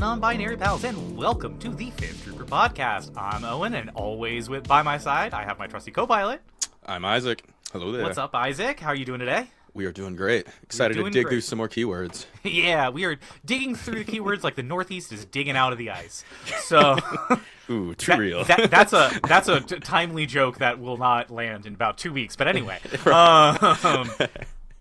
non-binary pals, and welcome to the Fifth Trooper Podcast. I'm Owen, and always by my side, I have my trusty co-pilot. I'm Isaac. Hello there. What's up, Isaac? How are you doing today? We are doing great. Excited to dig through some more keywords. Yeah, we are digging through the keywords like the Northeast is digging out of the ice. So, ooh, too real. That's a timely joke that will not land in about 2 weeks. But anyway,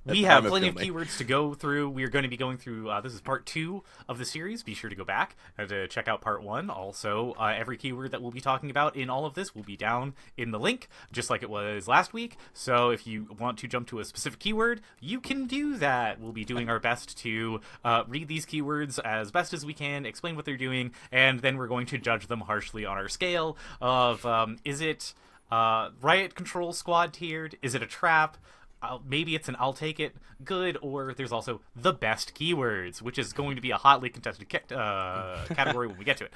we have plenty of keywords to go through. We are going to be going through, this is part 2 of the series. Be sure to go back to check out part 1. Also, every keyword that we'll be talking about in all of this will be down in the link, just like it was last week. So if you want to jump to a specific keyword, you can do that. We'll be doing our best to read these keywords as best as we can, explain what they're doing, and then we're going to judge them harshly on our scale of, is it Riot Control Squad tiered? Is it a trap? Maybe it's an I'll take it good, or there's also the best keywords, which is going to be a hotly contested category when we get to it.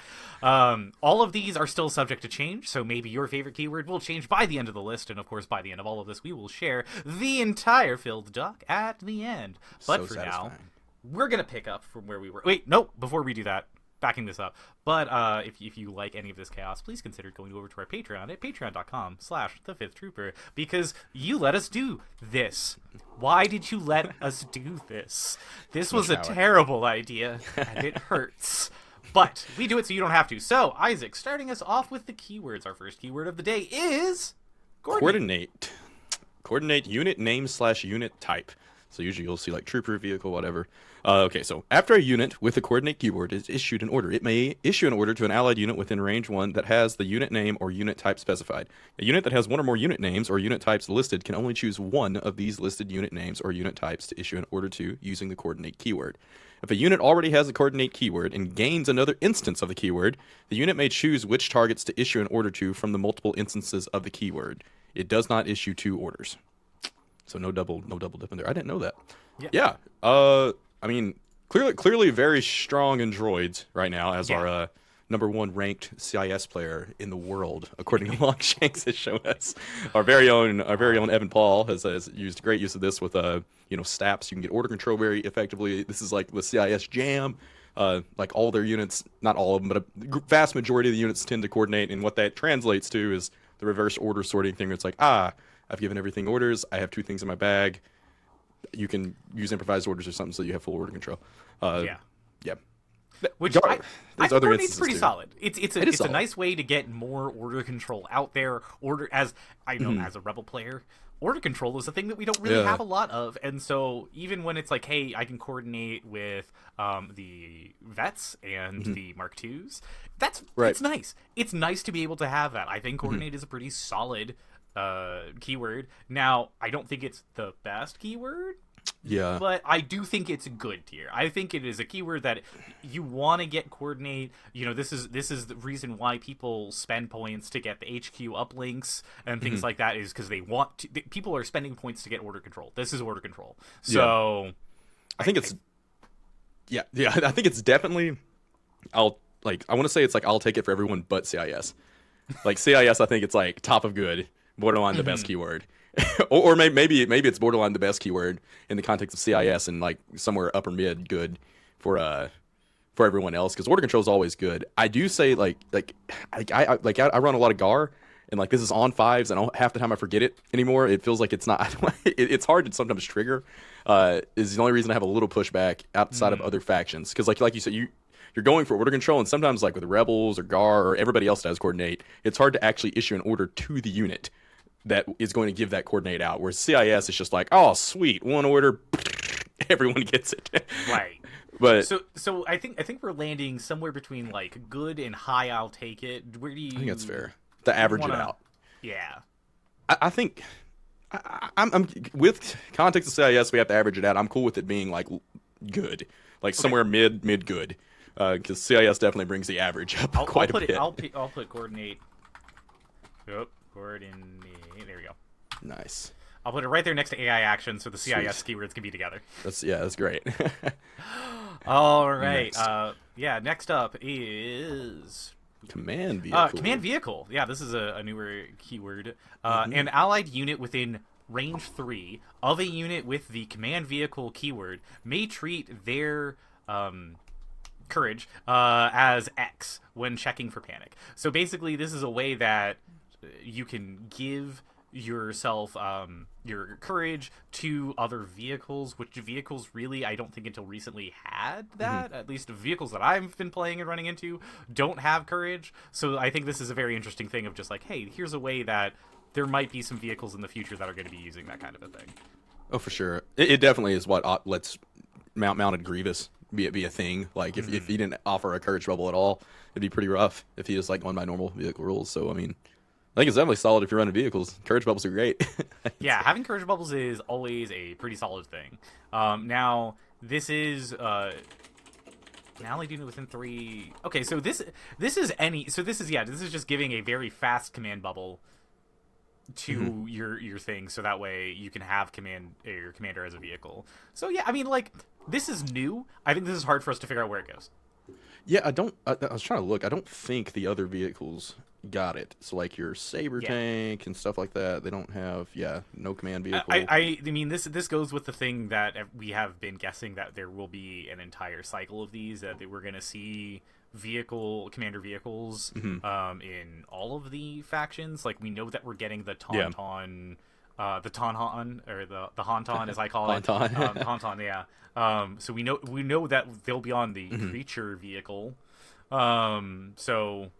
All of these are still subject to change, so maybe your favorite keyword will change by the end of the list, and of course by the end of all of this we will share the entire filled doc at the end. But so for satisfying. Now, we're going to pick up from where we were. Wait, no, before we do that, backing this up. But if you like any of this chaos, please consider going over to our Patreon at patreon.com/thefifthtrooper, because you let us do this. Why did you let us do this? This was a terrible idea, and it hurts. But we do it so you don't have to. So, Isaac, starting us off with the keywords. Our first keyword of the day is coordinate. Coordinate unit name / unit type. So usually you'll see like trooper, vehicle, whatever. Okay, so after a unit with a coordinate keyword is issued an order, it may issue an order to an allied unit within range 1 that has the unit name or unit type specified. A unit that has one or more unit names or unit types listed can only choose one of these listed unit names or unit types to issue an order to using the coordinate keyword. If a unit already has a coordinate keyword and gains another instance of the keyword, the unit may choose which targets to issue an order to from the multiple instances of the keyword. It does not issue 2 orders. So no double dipping there. I didn't know that. Yeah. I mean, clearly very strong in droids right now as our number 1 ranked CIS player in the world, according to Longshanks has shown us. Our very own Evan Paul has used great use of this with STAPs. You can get order control very effectively. This is like the CIS jam. Like all their units, not all of them, but a vast majority of the units tend to coordinate, and what that translates to is the reverse order sorting thing. It's like, I've given everything orders. I have 2 things in my bag. You can use improvised orders or something so you have full order control. Yeah. Which I think coordinate's pretty solid. It's a nice way to get more order control out there. As I know, as a Rebel player, order control is a thing that we don't really have a lot of, and so even when it's like, hey, I can coordinate with the vets and the Mark IIs, it's nice. It's nice to be able to have that. I think coordinate is a pretty solid keyword. Now, I don't think it's the best keyword. Yeah. But I do think it's a good tier. I think it is a keyword that you want to get coordinate. This is the reason why people spend points to get the HQ uplinks and things like that, is because they want to. People are spending points to get order control. This is order control. So I think it's I think it's definitely I want to say it's like I'll take it for everyone but CIS. Like CIS, I think it's like top of good, borderline the best keyword. or maybe it's borderline the best keyword in the context of CIS, and like somewhere upper mid good for everyone else, because order control is always good. I do say I run a lot of GAR, and like this is on 5s, and half the time I forget it anymore. It feels like it's not. It's hard to sometimes trigger. Is the only reason I have a little pushback outside of other factions, because like you said, you're going for order control, and sometimes like with Rebels or GAR or everybody else does coordinate, it's hard to actually issue an order to the unit that is going to give that coordinate out. Whereas CIS is just like, oh sweet, one order, everyone gets it. Right. But so I think we're landing somewhere between like good and high. I'll take it. Where do you? I think that's fair. To average it out. Yeah. I think I'm with context of CIS, we have to average it out. I'm cool with it being like good, like somewhere mid good. Because CIS definitely brings the average up quite a bit. I'll put coordinate. Yep, coordinate. There we go. Nice. I'll put it right there next to AI action, so the CIS keywords can be together. That's great. All right. Next up is command vehicle. Command vehicle. Yeah, this is a newer keyword. An allied unit within range 3 of a unit with the command vehicle keyword may treat their courage as X when checking for panic. So basically, this is a way that you can give yourself your courage to other vehicles, which vehicles really I don't think until recently had that. At least vehicles that I've been playing and running into don't have courage. So I think this is a very interesting thing of just like, hey, here's a way that there might be some vehicles in the future that are going to be using that kind of a thing. Oh, for sure. It definitely is what lets mounted Grievous be a thing. Like if he didn't offer a courage bubble at all, it'd be pretty rough if he was like going by normal vehicle rules. So I mean, I think it's definitely solid if you're running vehicles. Courage bubbles are great. Yeah, having courage bubbles is always a pretty solid thing. Now this is now only doing it within 3. Okay, so this is just giving a very fast command bubble to your thing, so that way you can have your commander as a vehicle. So yeah, I mean, like, this is new. I think this is hard for us to figure out where it goes. Yeah, I was trying to look. I don't think the other vehicles got it. So like your Saber tank and stuff like that, they don't have no command vehicle. I mean, this goes with the thing that we have been guessing, that there will be an entire cycle of these, that we're going to see commander vehicles in all of the factions. Like, we know that we're getting the Tauntaun, the Tauntaun, or the Hauntaun as I call it. Hauntaun, yeah. So we know that they'll be on the creature vehicle. So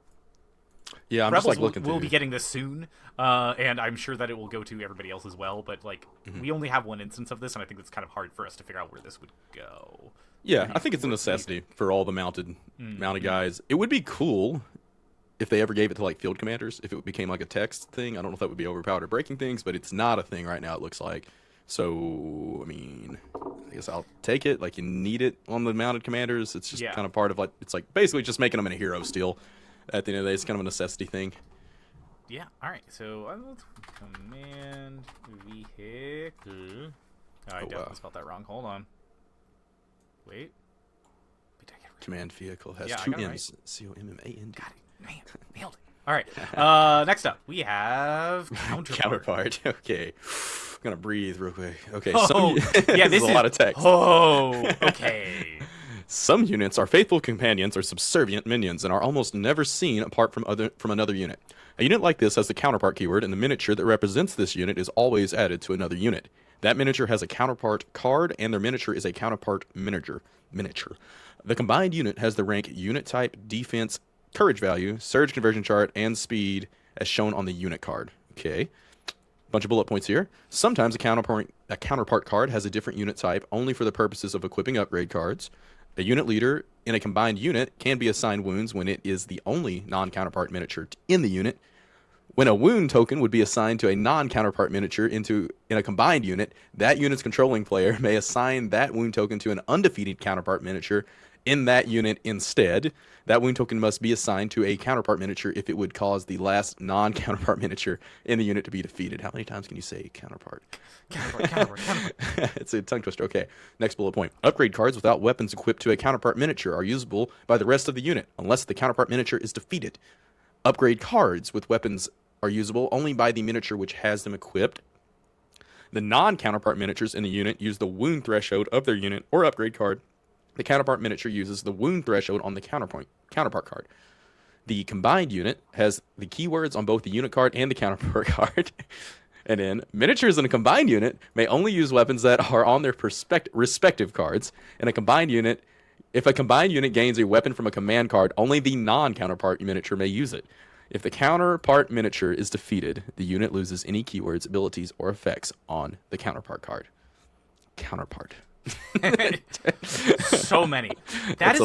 yeah, I'm Rebels just like looking will be getting this soon, and I'm sure that it will go to everybody else as well. But like, we only have one instance of this, and I think it's kind of hard for us to figure out where this would go. Yeah, I think it's a necessity for all the mounted guys. It would be cool if they ever gave it to like field commanders, if it became like a text thing. I don't know if that would be overpowered or breaking things, but it's not a thing right now, it looks like. So, I mean, I guess I'll take it. Like, you need it on the mounted commanders. It's just kind of part of, like, it's like basically just making them in a hero steal. At the end of the day, it's kind of a necessity thing. Yeah, alright, so I will command vehicle. Oh, I definitely spelled that wrong. Hold on. Wait. Command vehicle has 2 M's. Right. C-O-M-M-A-N-D. Got it. Man, nailed it. Alright, next up, we have Counterpart. Okay. I'm going to breathe real quick. Okay, this is a lot of text. Oh, okay. Some units are faithful companions or subservient minions and are almost never seen apart from another unit. A unit like this has the counterpart keyword, and the miniature that represents this unit is always added to another unit. That miniature has a counterpart card, and their miniature is a counterpart miniature. The combined unit has the rank, unit type, defense, courage value, surge conversion chart, and speed as shown on the unit card. Okay. Bunch of bullet points here. Sometimes a counterpart card has a different unit type only for the purposes of equipping upgrade cards. A unit leader in a combined unit can be assigned wounds when it is the only non-counterpart miniature in the unit. When a wound token would be assigned to a non-counterpart miniature in a combined unit, that unit's controlling player may assign that wound token to an undefeated counterpart miniature in that unit instead. That wound token must be assigned to a counterpart miniature if it would cause the last non-counterpart miniature in the unit to be defeated. How many times can you say counterpart? Counterpart. It's a tongue twister. Okay, next bullet point. Upgrade cards without weapons equipped to a counterpart miniature are usable by the rest of the unit, unless the counterpart miniature is defeated. Upgrade cards with weapons are usable only by the miniature which has them equipped. The non-counterpart miniatures in the unit use the wound threshold of their unit or upgrade card. The counterpart miniature uses the wound threshold on the counterpart card. The combined unit has the keywords on both the unit card and the counterpart card. And then miniatures in a combined unit may only use weapons that are on their respective cards. In a combined unit, if a combined unit gains a weapon from a command card, only the non-counterpart miniature may use it. If the counterpart miniature is defeated, the unit loses any keywords, abilities, or effects on the counterpart card. Counterpart. So many. That is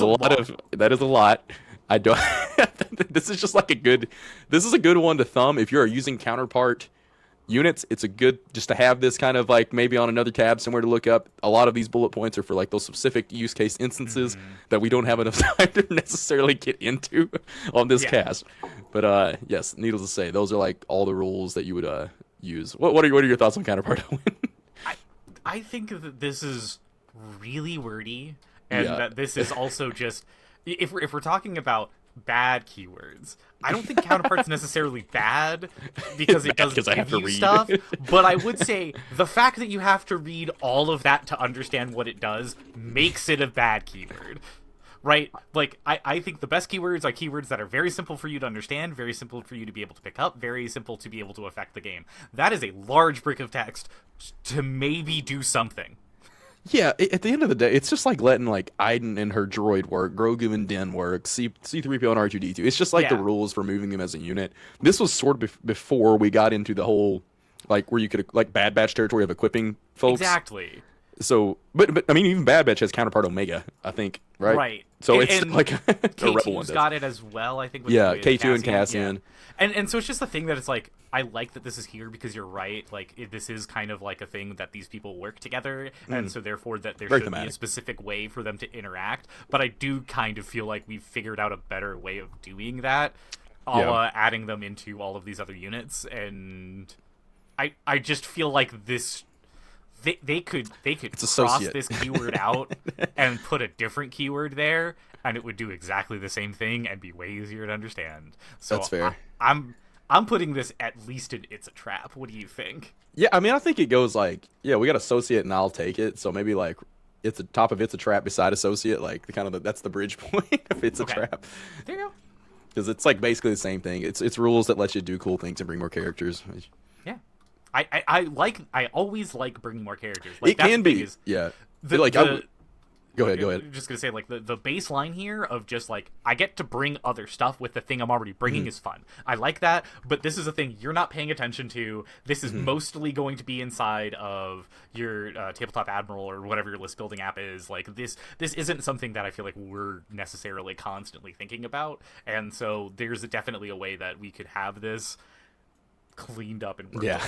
a lot. I don't. This is just like this is a good one to thumb if you're using counterpart units. It's a good just to have this kind of like maybe on another tab somewhere to look up. A lot of these bullet points are for like those specific use case instances that we don't have enough time to necessarily get into on this cast. But yes, needless to say, those are like all the rules that you would use. What are your thoughts on counterpart? I think that this is really wordy, and that this is also just if we're talking about bad keywords, I don't think counterpart's necessarily bad because it doesn't give you stuff. But I would say the fact that you have to read all of that to understand what it does makes it a bad keyword. right? Like, I think the best keywords are keywords that are very simple for you to understand, very simple for you to be able to pick up, very simple to be able to affect the game. That is a large brick of text to maybe do something. Yeah, at the end of the day, it's just like letting like Iden and her droid work, Grogu and Din work, C3PO and R2D2. It's just like the Yeah. rules for moving them as a unit. This was sort of before we got into the whole like where you could like Bad Batch territory of equipping folks. Exactly. So, but I mean, even Bad Batch has Counterpart Omega, I think, right? Right. So it's and like a Rebel one K2's does. got it as well, I think. With Yeah, with K2 and Yeah. Cassian. And so it's just the thing that it's like, I like that this is here because you're right. Like, this is kind of like a thing that these people work together, and so therefore that there Very should be thematic. a specific way for them to interact. But I do kind of feel like we've figured out a better way of doing that, adding them into all of these other units. And I just feel like this... They could cross associate. this keyword out and put a different keyword there, and it would do exactly the same thing and be way easier to understand. So That's fair. I'm putting this at least in It's a Trap. What do you think? Yeah, I mean, I think it goes like, yeah, we got associate and I'll take it. So maybe like it's a top of It's a Trap beside associate, like that's the bridge point of It's a Okay. Trap. There you go. Because it's like basically the same thing. It's rules that let you do cool things and bring more characters. Yeah. I always like bringing more characters. Like, It that's can the thing be, is, yeah. the- Like, the- go ahead. I'm just gonna say, like, the baseline here of just like, I get to bring other stuff with the thing I'm already bringing is fun. I like that, but this is a thing you're not paying attention to. This is mostly going to be inside of your tabletop admiral or whatever your list building app is. Like, this isn't something that I feel like we're necessarily constantly thinking about, and so there's definitely a way that we could have this cleaned up and worked Yeah,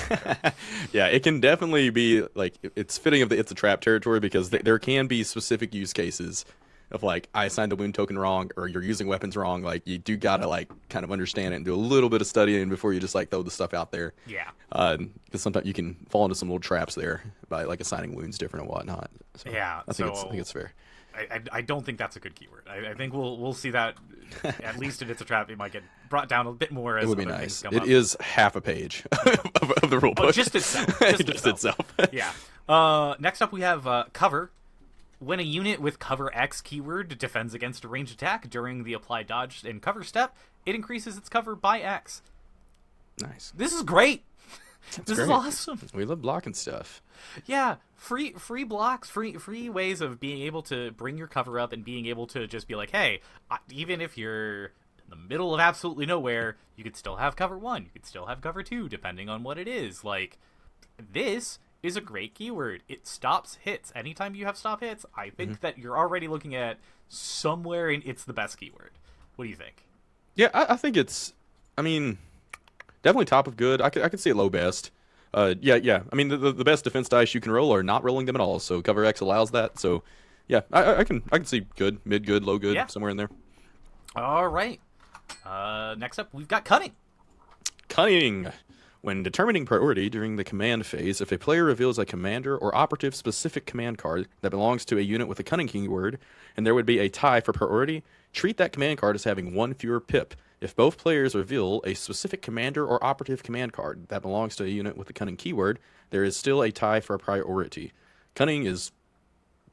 on. yeah. It can definitely be like it's fitting of the It's a Trap territory because there can be specific use cases of like I assigned the wound token wrong or you're using weapons wrong. Like you do gotta like kind of understand it and do a little bit of studying before you just like throw the stuff out there. Yeah. Because sometimes you can fall into some little traps there by like assigning wounds different and whatnot. So Yeah, I think it's fair. I don't think that's a good keyword. I think we'll see that at least in It's a Trap. It might get brought down a bit more as It would be other nice. things come It up. is half a page of the rule book. Oh, just itself. Just itself. Yeah. Next up we have cover. When a unit with cover X keyword defends against a ranged attack during the apply dodge and cover step, it increases its cover by X. Nice. This is great. This is great. awesome. We love blocking stuff. Yeah, free blocks, free ways of being able to bring your cover up and being able to just be like, hey, even if you're in the middle of absolutely nowhere, you could still have cover 1, you could still have cover 2, depending on what it is. Like, this is a great keyword. It stops hits. Anytime you have stop hits, I think that you're already looking at somewhere in it's the best keyword. What do you think? Yeah, I think it's. I mean, definitely top of good. I could see it low best. Yeah. I mean, the best defense dice you can roll are not rolling them at all. So cover X allows that. So, yeah, I can see good, mid good, low good, Yeah. somewhere in there. All right. Next up, we've got Cunning. Cunning. When determining priority during the command phase, if a player reveals a commander or operative specific command card that belongs to a unit with a Cunning keyword, and there would be a tie for priority, treat that command card as having one fewer pip. If both players reveal a specific commander or operative command card that belongs to a unit with a Cunning keyword, there is still a tie for priority. Cunning is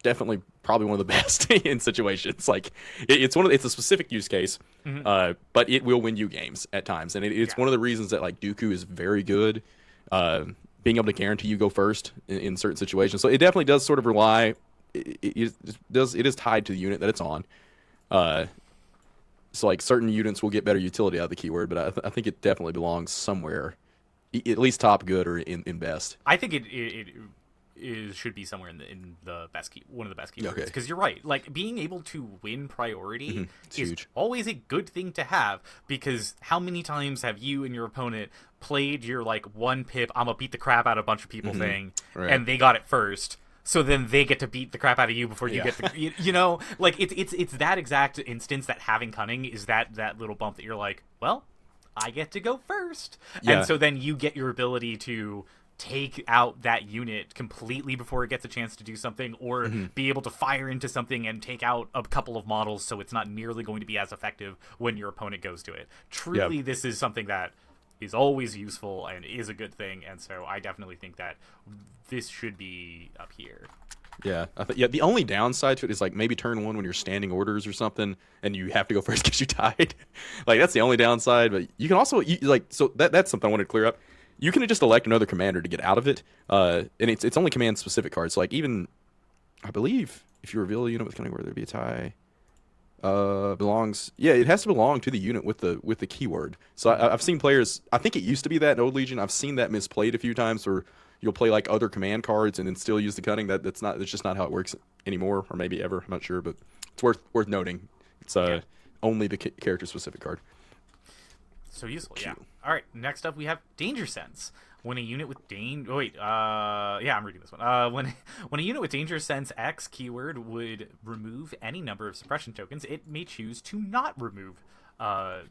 definitely probably one of the best in situations. Like it's a specific use case, but it will win you games at times, and it's one of the reasons that like Dooku is very good, being able to guarantee you go first in certain situations. So it definitely does sort of rely. It is tied to the unit that it's on. So like certain units will get better utility out of the keyword, but I think it definitely belongs somewhere, at least top good or in best. I think it should be somewhere in the best one of the best keywords, because you're right. Like, being able to win priority is huge. always a good thing to have, because how many times have you and your opponent played your like one pip, I'm gonna beat the crap out of a bunch of people thing, Right. and they got it first. So then they get to beat the crap out of you before you get the, you know, like it's that exact instance that having Cunning is that little bump that you're like, well, I get to go first. Yeah. And so then you get your ability to take out that unit completely before it gets a chance to do something, or be able to fire into something and take out a couple of models so it's not nearly going to be as effective when your opponent goes to it. Truly, this is something that is always useful and is a good thing, and so I definitely think that this should be up here. Yeah, yeah. The only downside to it is like maybe turn one when you're standing orders or something, and you have to go first because you died. Like that's the only downside. But you can also like so that's something I wanted to clear up. You can just elect another commander to get out of it, and it's only command specific cards. So like even I believe if you reveal a unit with Cunning, where there be a tie, belongs. Yeah, it has to belong to the unit with the keyword. So I've seen players. I think it used to be that in Old Legion. I've seen that misplayed a few times, where you'll play like other command cards and then still use the Cunning. That's just not how it works anymore, or maybe ever. I'm not sure, but it's worth noting. It's only the character specific card. So useful, yeah. All right, next up we have Danger Sense. When a unit with I'm reading this one. When a unit with Danger Sense X keyword would remove any number of suppression tokens, it may choose to not remove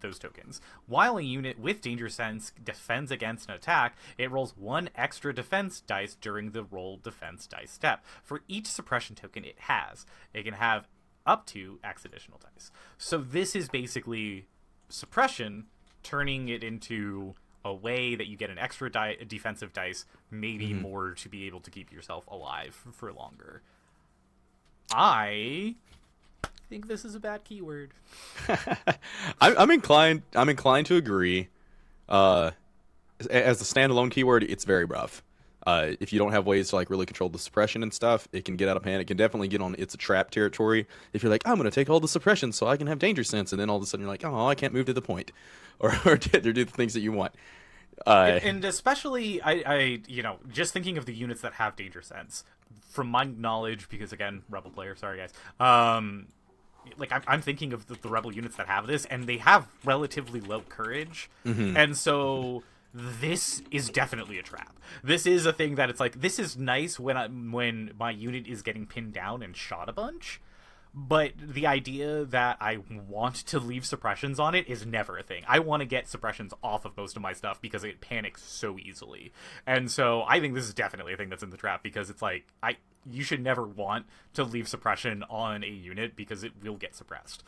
those tokens. While a unit with Danger Sense defends against an attack, it rolls 1 extra defense dice during the roll defense dice step. For each suppression token it has, it can have up to X additional dice. So this is basically suppression, turning it into a way that you get an extra defensive dice, maybe more to be able to keep yourself alive for longer. I think this is a bad keyword. I'm inclined to agree. As a standalone keyword, it's very rough. If you don't have ways to like really control the suppression and stuff, it can get out of hand. It can definitely get on it's a trap territory. If you're like, I'm going to take all the suppression so I can have Danger Sense, and then all of a sudden you're like, oh, I can't move to the point, or do the things that you want. And especially, I just thinking of the units that have Danger Sense, from my knowledge, because again, Rebel player, sorry guys. Like I'm thinking of the Rebel units that have this, and they have relatively low courage, and so this is definitely a trap. This is a thing that it's like, this is nice when my unit is getting pinned down and shot a bunch, but the idea that I want to leave suppressions on it is never a thing. I want to get suppressions off of most of my stuff because it panics so easily. And so I think this is definitely a thing that's in the trap, because it's like, you should never want to leave suppression on a unit because it will get suppressed.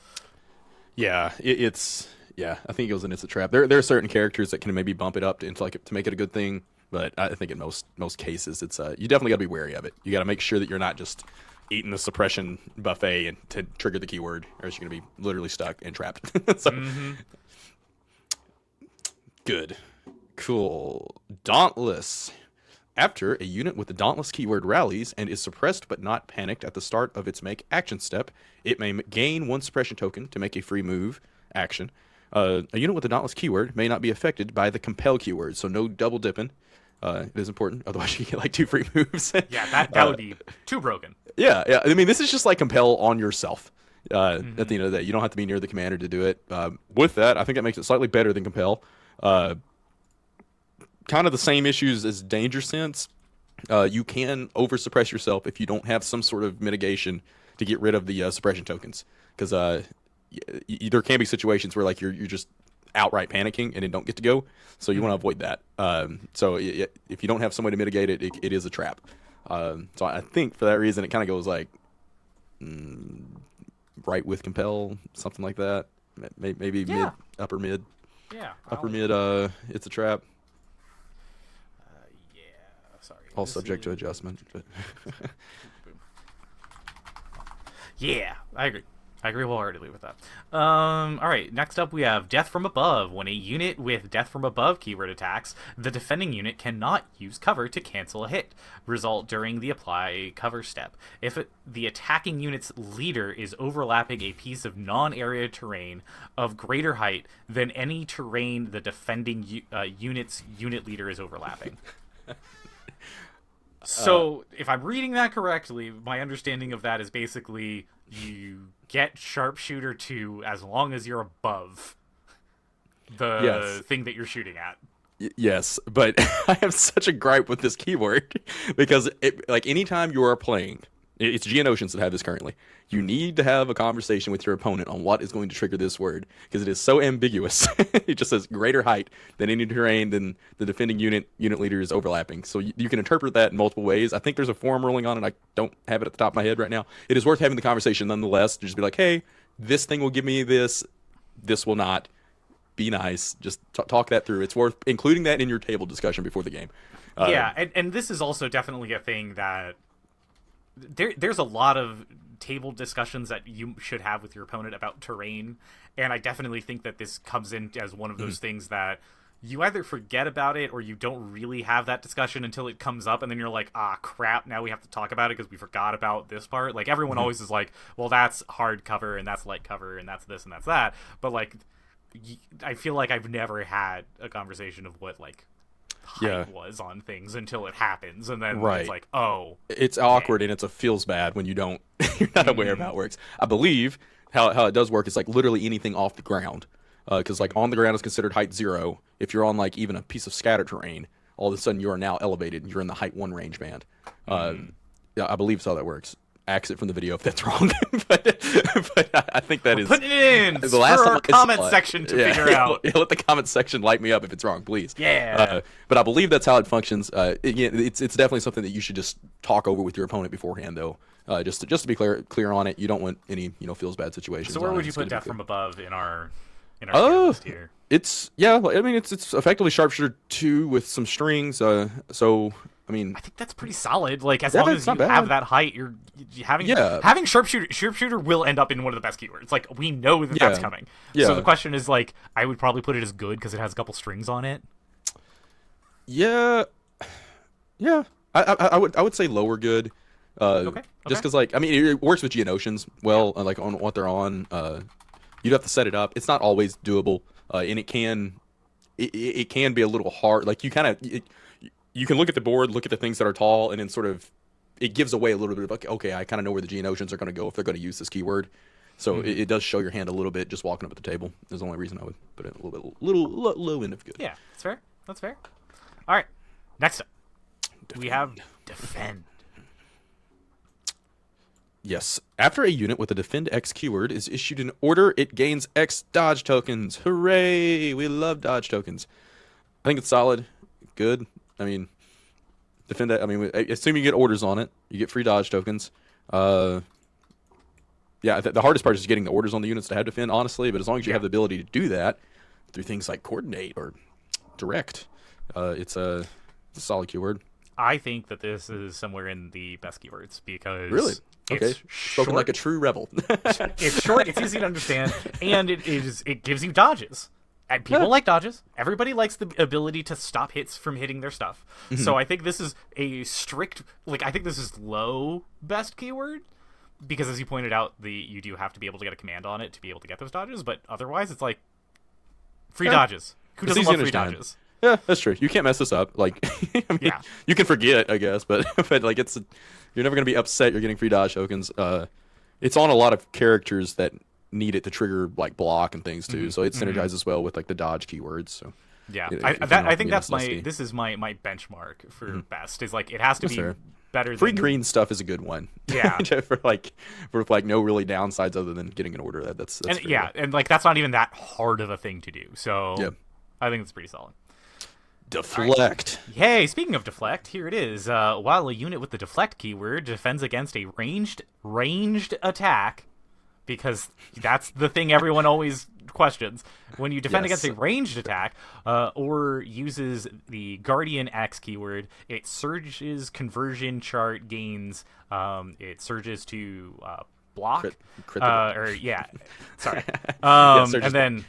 Yeah, I think it goes in it's a trap. There are certain characters that can maybe bump it up to make it a good thing, but I think in most cases it's you definitely got to be wary of it. You got to make sure that you're not just eating the suppression buffet and to trigger the keyword, or else you're gonna be literally stuck and trapped. Good, cool. Dauntless. After a unit with the Dauntless keyword rallies and is suppressed but not panicked at the start of its make action step, it may gain 1 suppression token to make a free move action. A unit with the Dauntless keyword may not be affected by the compel keyword, so no double dipping. It is important, otherwise you get like 2 free moves. Yeah, that would be too broken. Yeah. I mean, this is just like compel on yourself. At the end of the day, you don't have to be near the commander to do it. With that, I think that makes it slightly better than compel. Kind of the same issues as Danger Sense. You can over suppress yourself if you don't have some sort of mitigation to get rid of the suppression tokens, because there can be situations where like you're just outright panicking and it don't get to go, so you want to avoid that. So if you don't have some way to mitigate it, it is a trap. So I think for that reason it kind of goes like right with compel, something like that. Maybe mid, upper mid. Yeah, upper mid. It's a trap. Sorry. All subject to adjustment. But yeah, I agree wholeheartedly with that. All right, next up we have Death from Above. When a unit with Death from Above keyword attacks, the defending unit cannot use cover to cancel a hit. Result during the apply cover step. If the attacking unit's leader is overlapping a piece of non-area terrain of greater height than any terrain the defending unit's unit leader is overlapping. So, if I'm reading that correctly, my understanding of that is basically you get Sharpshooter 2 as long as you're above the thing that you're shooting at. Yes, but I have such a gripe with this keyword because anytime you are playing, it's Geonosians that have this currently. You need to have a conversation with your opponent on what is going to trigger this word, because it is so ambiguous. It just says greater height than any terrain than the defending unit leader is overlapping. So you can interpret that in multiple ways. I think there's a forum ruling on it. I don't have it at the top of my head right now. It is worth having the conversation nonetheless to just be like, hey, this thing will give me this will not. Be nice. Just talk that through. It's worth including that in your table discussion before the game. Yeah, and this is also definitely a thing that there's a lot of table discussions that you should have with your opponent about terrain, and I definitely think that this comes in as one of those things that you either forget about it or you don't really have that discussion until it comes up, and then you're like, ah, crap, now we have to talk about it because we forgot about this part. Like, everyone always is like, well, that's hard cover, and that's light cover, and that's this, and that's that. But, like, I feel like I've never had a conversation of what, like, height was on things until it happens, and then it's like, oh. It's awkward, and it feels bad when you don't, you're not aware of how it works. I believe how it does work is, like, literally anything off the ground. Because like on the ground is considered height 0. If you're on like even a piece of scatter terrain, all of a sudden you are now elevated. You're in the height 1 range band. Yeah, I believe that's how that works. Exit from the video if that's wrong, but I think that is putting it in the last for our comment section to figure out. Let the comment section light me up if it's wrong, please. Yeah. But I believe that's how it functions. It's definitely something that you should just talk over with your opponent beforehand, though. Just to be clear on it. You don't want any feels bad situations. So where would you put Death from Above in our list here? It's it's effectively Sharpshooter 2 with some strings. So I mean, I think that's pretty solid. Like, as long as you have that height, you're having Sharpshooter will end up in one of the best keywords. Like, we know that that's coming. Yeah. So the question is, like, I would probably put it as good because it has a couple strings on it. Yeah. I would say lower good. Okay. Just because, like, I mean, it works with Geonosians well, like on what they're on. You'd have to set it up. It's not always doable, and it can be a little hard. Like, you can look at the board, look at the things that are tall, and then sort of it gives away a little bit of, like, okay, I kind of know where the Geonosians are going to go if they're going to use this keyword. So it does show your hand a little bit just walking up at the table. Is the only reason I would put it a little low end of good. Yeah, that's fair. That's fair. All right, next up, we have Defend. Yes. After a unit with a Defend X keyword is issued in order, it gains X dodge tokens. Hooray! We love dodge tokens. I think it's solid. Good. I mean, Defend X, I mean, assume you get orders on it, you get free dodge tokens. Yeah, the hardest part is getting the orders on the units to have Defend, honestly, but as long as you have the ability to do that through things like Coordinate or Direct, it's a solid keyword. I think that this is somewhere in the best keywords because... Really? Okay. It's spoken like a true rebel. It's short, it's easy to understand, and it gives you dodges. And people like dodges. Everybody likes the ability to stop hits from hitting their stuff. So I think this is a strict, like, I think this is low best keyword, because as you pointed out, you do have to be able to get a command on it to be able to get those dodges, but otherwise it's like free dodges. Who doesn't love free dodges? Yeah, that's true. You can't mess this up. Like, I mean, you can forget, I guess, but like you're never going to be upset you're getting free dodge tokens. It's on a lot of characters that need it to trigger like block and things too, so it synergizes well with like the dodge keywords. So yeah, I think that's this is my benchmark for best is like it has to be better. Free green stuff is a good one. Yeah, for no really downsides other than getting an order. That's and and like that's not even that hard of a thing to do. So yeah, I think it's pretty solid. Deflect. Right. Hey, speaking of deflect, here it is. While a unit with the deflect keyword defends against a ranged attack, because that's the thing everyone always questions. When you defend against a ranged attack, or uses the Guardian X keyword, it surges conversion chart gains. It surges to block. Sorry. And then.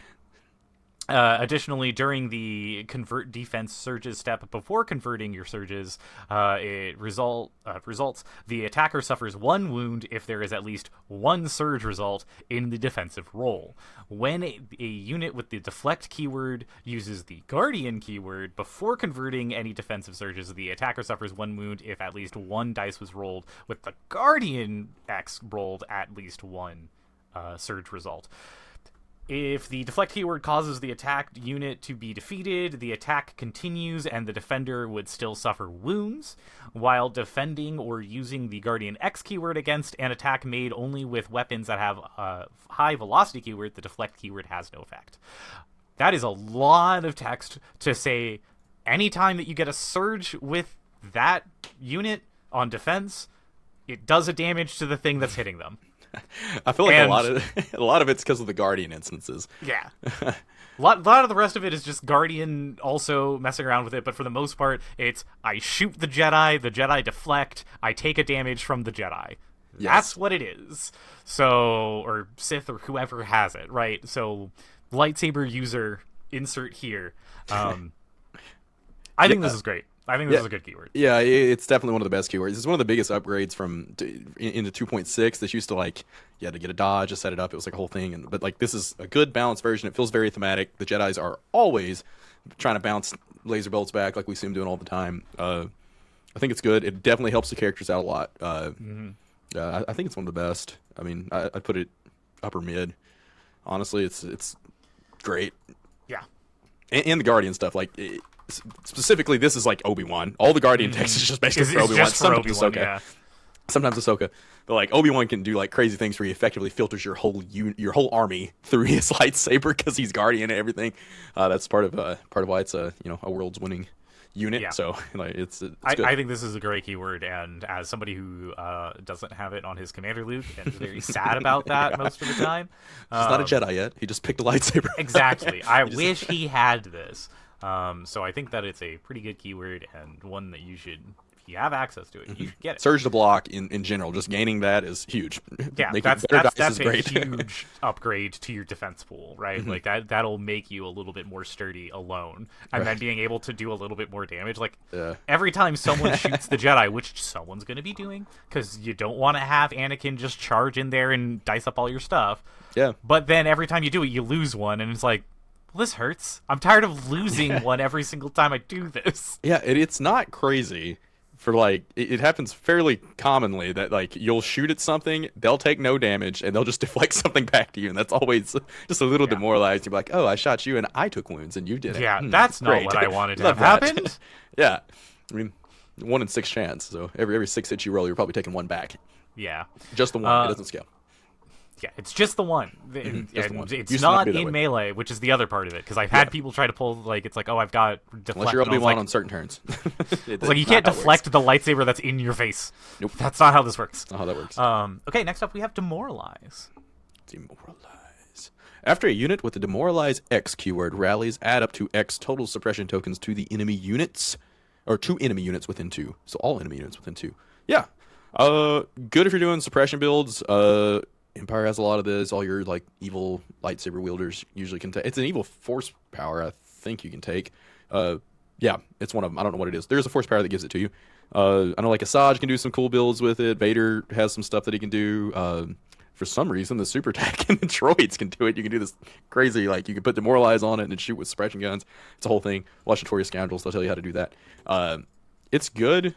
Additionally, during the convert defense surges step before converting your surges, it results the attacker suffers 1 wound if there is at least 1 surge result in the defensive roll. When a unit with the deflect keyword uses the guardian keyword before converting any defensive surges, the attacker suffers 1 wound if at least 1 dice was rolled with the guardian X rolled at least 1 surge result. If the deflect keyword causes the attacked unit to be defeated, the attack continues and the defender would still suffer wounds. While defending or using the Guardian X keyword against an attack made only with weapons that have a high velocity keyword, the deflect keyword has no effect. That is a lot of text to say anytime that you get a surge with that unit on defense, it does a damage to the thing that's hitting them. I feel like And- a lot of it's because of the Guardian instances. Yeah. Lot of the rest of it is just Guardian also messing around with it, but for the most part, it's I shoot the Jedi deflect, I take a damage from the Jedi. Yes. That's what it is. So, or Sith or whoever has it, right? So, lightsaber user, insert here. I think this is great. I think this is a good keyword. Yeah, it's definitely one of the best keywords. It's one of the biggest upgrades into 2.6. This used to you had to get a dodge to set it up. It was like a whole thing. But like this is a good balanced version. It feels very thematic. The Jedis are always trying to bounce laser bolts back like we see them doing all the time. I think it's good. It definitely helps the characters out a lot. I think it's one of the best. I mean, I'd put it upper mid. Honestly, it's great. Yeah. And the Guardian stuff, specifically, this is like Obi-Wan. All the Guardian text is just basically for Obi-Wan. Sometimes Ahsoka. Yeah. Sometimes Ahsoka. But like Obi-Wan can do like crazy things where he effectively filters your whole army through his lightsaber because he's Guardian and everything. That's part of why it's a world's winning unit. Yeah. So like it's good. I think this is a great keyword, and as somebody who doesn't have it on his commander loop and is very sad about that most of the time. He's not a Jedi yet. He just picked a lightsaber. Exactly. I wish he had this. So I think that it's a pretty good keyword and one that you should, if you have access to it, you should get it. Surge to block in general, just gaining that is huge. Yeah, Making that's better dice that's is a great. huge upgrade to your defense pool, right? Like that'll make you a little bit more sturdy alone, and then being able to do a little bit more damage. Like every time someone shoots the Jedi, which someone's going to be doing, because you don't want to have Anakin just charge in there and dice up all your stuff. Yeah. But then every time you do it, you lose one, and it's like, well, this hurts. I'm tired of losing one every single time I do this. Yeah, it's not crazy. For it happens fairly commonly that like you'll shoot at something, they'll take no damage, and they'll just deflect something back to you, and that's always just a little demoralized. You're like, oh, I shot you and I took wounds and you didn't. Yeah, that's not great. what I wanted to Love have that. happen. Yeah, I mean, 1 in 6 chance. So every 6 hits you roll, you're probably taking 1 back. Yeah. Just the one. It doesn't scale. Yeah, it's just the one. Just the one. It's Used to not not be that in way. melee, which is the other part of it. Because I've had people try to pull, it's like, oh, I've got deflect. Unless you're and I was Obi-Wan like, on certain turns. it's like, you can't deflect the lightsaber that's in your face. Nope. That's not how this works. That's not how that works. Okay, next up we have Demoralize. Demoralize. After a unit with the Demoralize X keyword rallies, add up to X total suppression tokens to the enemy units, or 2 enemy units within 2. So all enemy units within 2. Yeah. Good if you're doing suppression builds. Empire has a lot of this. All your evil lightsaber wielders usually can take. It's an evil force power. I think you can take. Yeah, it's one of them. I don't know what it is. There's a force power that gives it to you. I know Asajj can do some cool builds with it. Vader has some stuff that he can do. For some reason, the super attack and the droids can do it. You can do this crazy, you can put Demoralize on it and shoot with suppression guns. It's a whole thing. Watch Notorious Scoundrels. They'll tell you how to do that. It's good.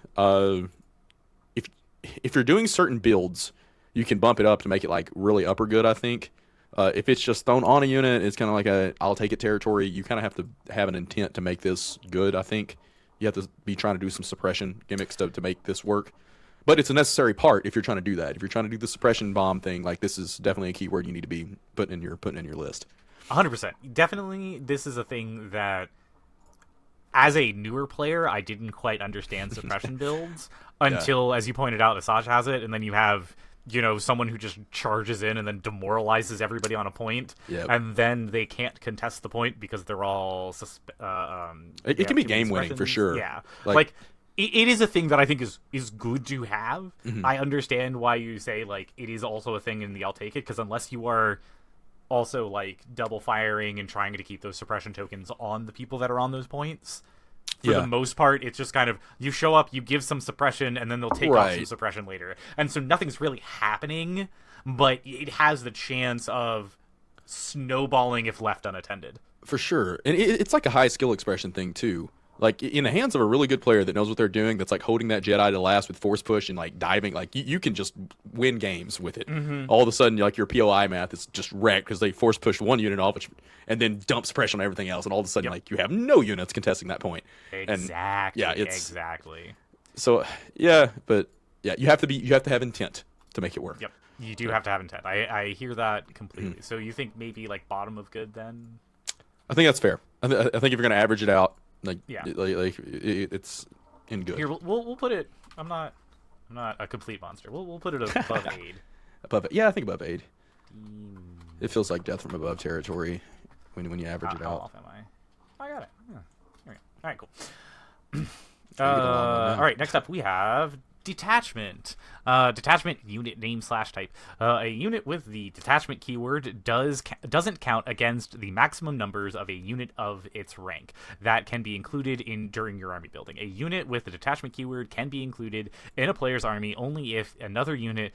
If you're doing certain builds, you can bump it up to make it really upper good, I think. If it's just thrown on a unit, it's kind of like a I'll take it territory. You kind of have to have an intent to make this good, I think. You have to be trying to do some suppression gimmicks to make this work. But it's a necessary part if you're trying to do that. If you're trying to do the suppression bomb thing, this is definitely a keyword you need to be putting in your list. 100%. Definitely, this is a thing that, as a newer player, I didn't quite understand suppression builds until, as you pointed out, Asajj has it, and then you have someone who just charges in and then demoralizes everybody on a point, and then they can't contest the point because they're all it can be game winning for sure. Yeah, it is a thing that I think is good to have. I understand why you say it is also a thing in the I'll take it, because unless you are also double firing and trying to keep those suppression tokens on the people that are on those points, for the most part, it's just kind of you show up, you give some suppression, and then they'll take off some suppression later. And so nothing's really happening, but it has the chance of snowballing if left unattended. For sure. And it's like a high skill expression thing, too. In the hands of a really good player that knows what they're doing, that's holding that Jedi to last with force push and diving, you can just win games with it. All of a sudden, your POI math is just wrecked because they force push one unit off, and then dump suppression on everything else, and all of a sudden, you have no units contesting that point. Exactly. And, exactly. So but you have to have intent to make it work. Yep. You do have to have intent. I hear that completely. So you think maybe bottom of good then? I think that's fair. I think if you're going to average it out, it's in good. Here we'll put it. I'm not a complete monster. We'll put it above aid. Above, yeah, I think above 8. It feels like death from above territory when you average it How out. off am I? I got it. Yeah. Okay. All right, cool. So you get a long one now. All right, next up we have Detachment. Detachment unit name / type. A unit with the detachment keyword doesn't count against the maximum numbers of a unit of its rank that can be included during your army building. A unit with the detachment keyword can be included in a player's army only if another unit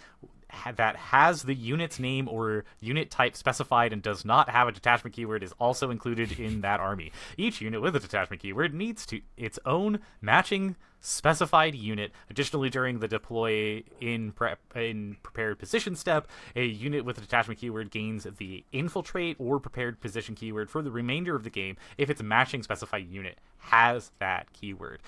that has the unit's name or unit type specified and does not have a detachment keyword is also included in that army. Each unit with a detachment keyword needs its own matching specified unit. Additionally, during the deploy in prepared position step, a unit with a detachment keyword gains the infiltrate or prepared position keyword for the remainder of the game if its matching specified unit has that keyword.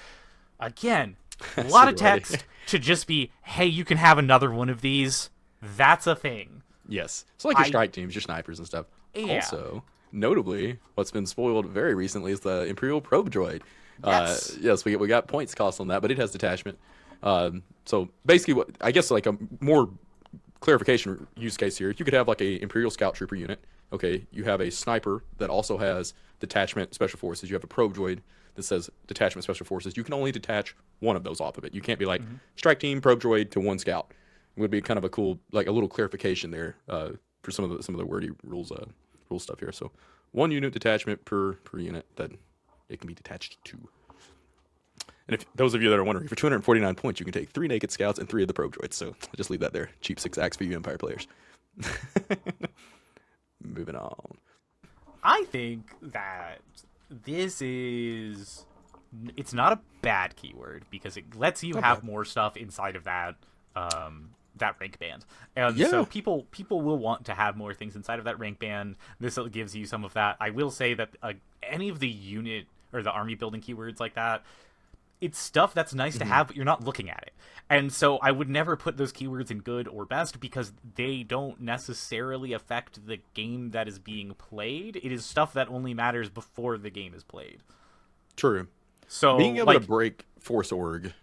Again, a lot of text to just be, hey, you can have another one of these. That's a thing. Yes. So like your strike teams, your snipers and stuff. Yeah. Also, notably, what's been spoiled very recently is the Imperial Probe Droid. Yes. Yes, we got points cost on that, but it has detachment. So basically, what I guess like a more clarification use case here, you could have like a Imperial Scout Trooper unit. Okay, you have a sniper that also has detachment special forces. You have a probe droid that says detachment special forces. You can only detach one of those off of it. You can't be like strike team probe droid to one scout. It would be kind of a cool, like a little clarification there for some of the wordy rules stuff here. So one unit detachment per unit that it can be detached to. And if those of you that are wondering, for 249 points, you can take 3 naked scouts and 3 of the probe droids. So I'll just leave that there. Cheap 6 acts for you Empire players. Moving on. I think that it's not a bad keyword because it lets you have more stuff inside of that that rank band, and so people will want to have more things inside of that rank band. This gives you some of that. I will say that any of the unit or the army building keywords like that, it's stuff that's nice to have, but you're not looking at it. And so I would never put those keywords in good or best because they don't necessarily affect the game that is being played. It is stuff that only matters before the game is played. True. So being able to break Force Org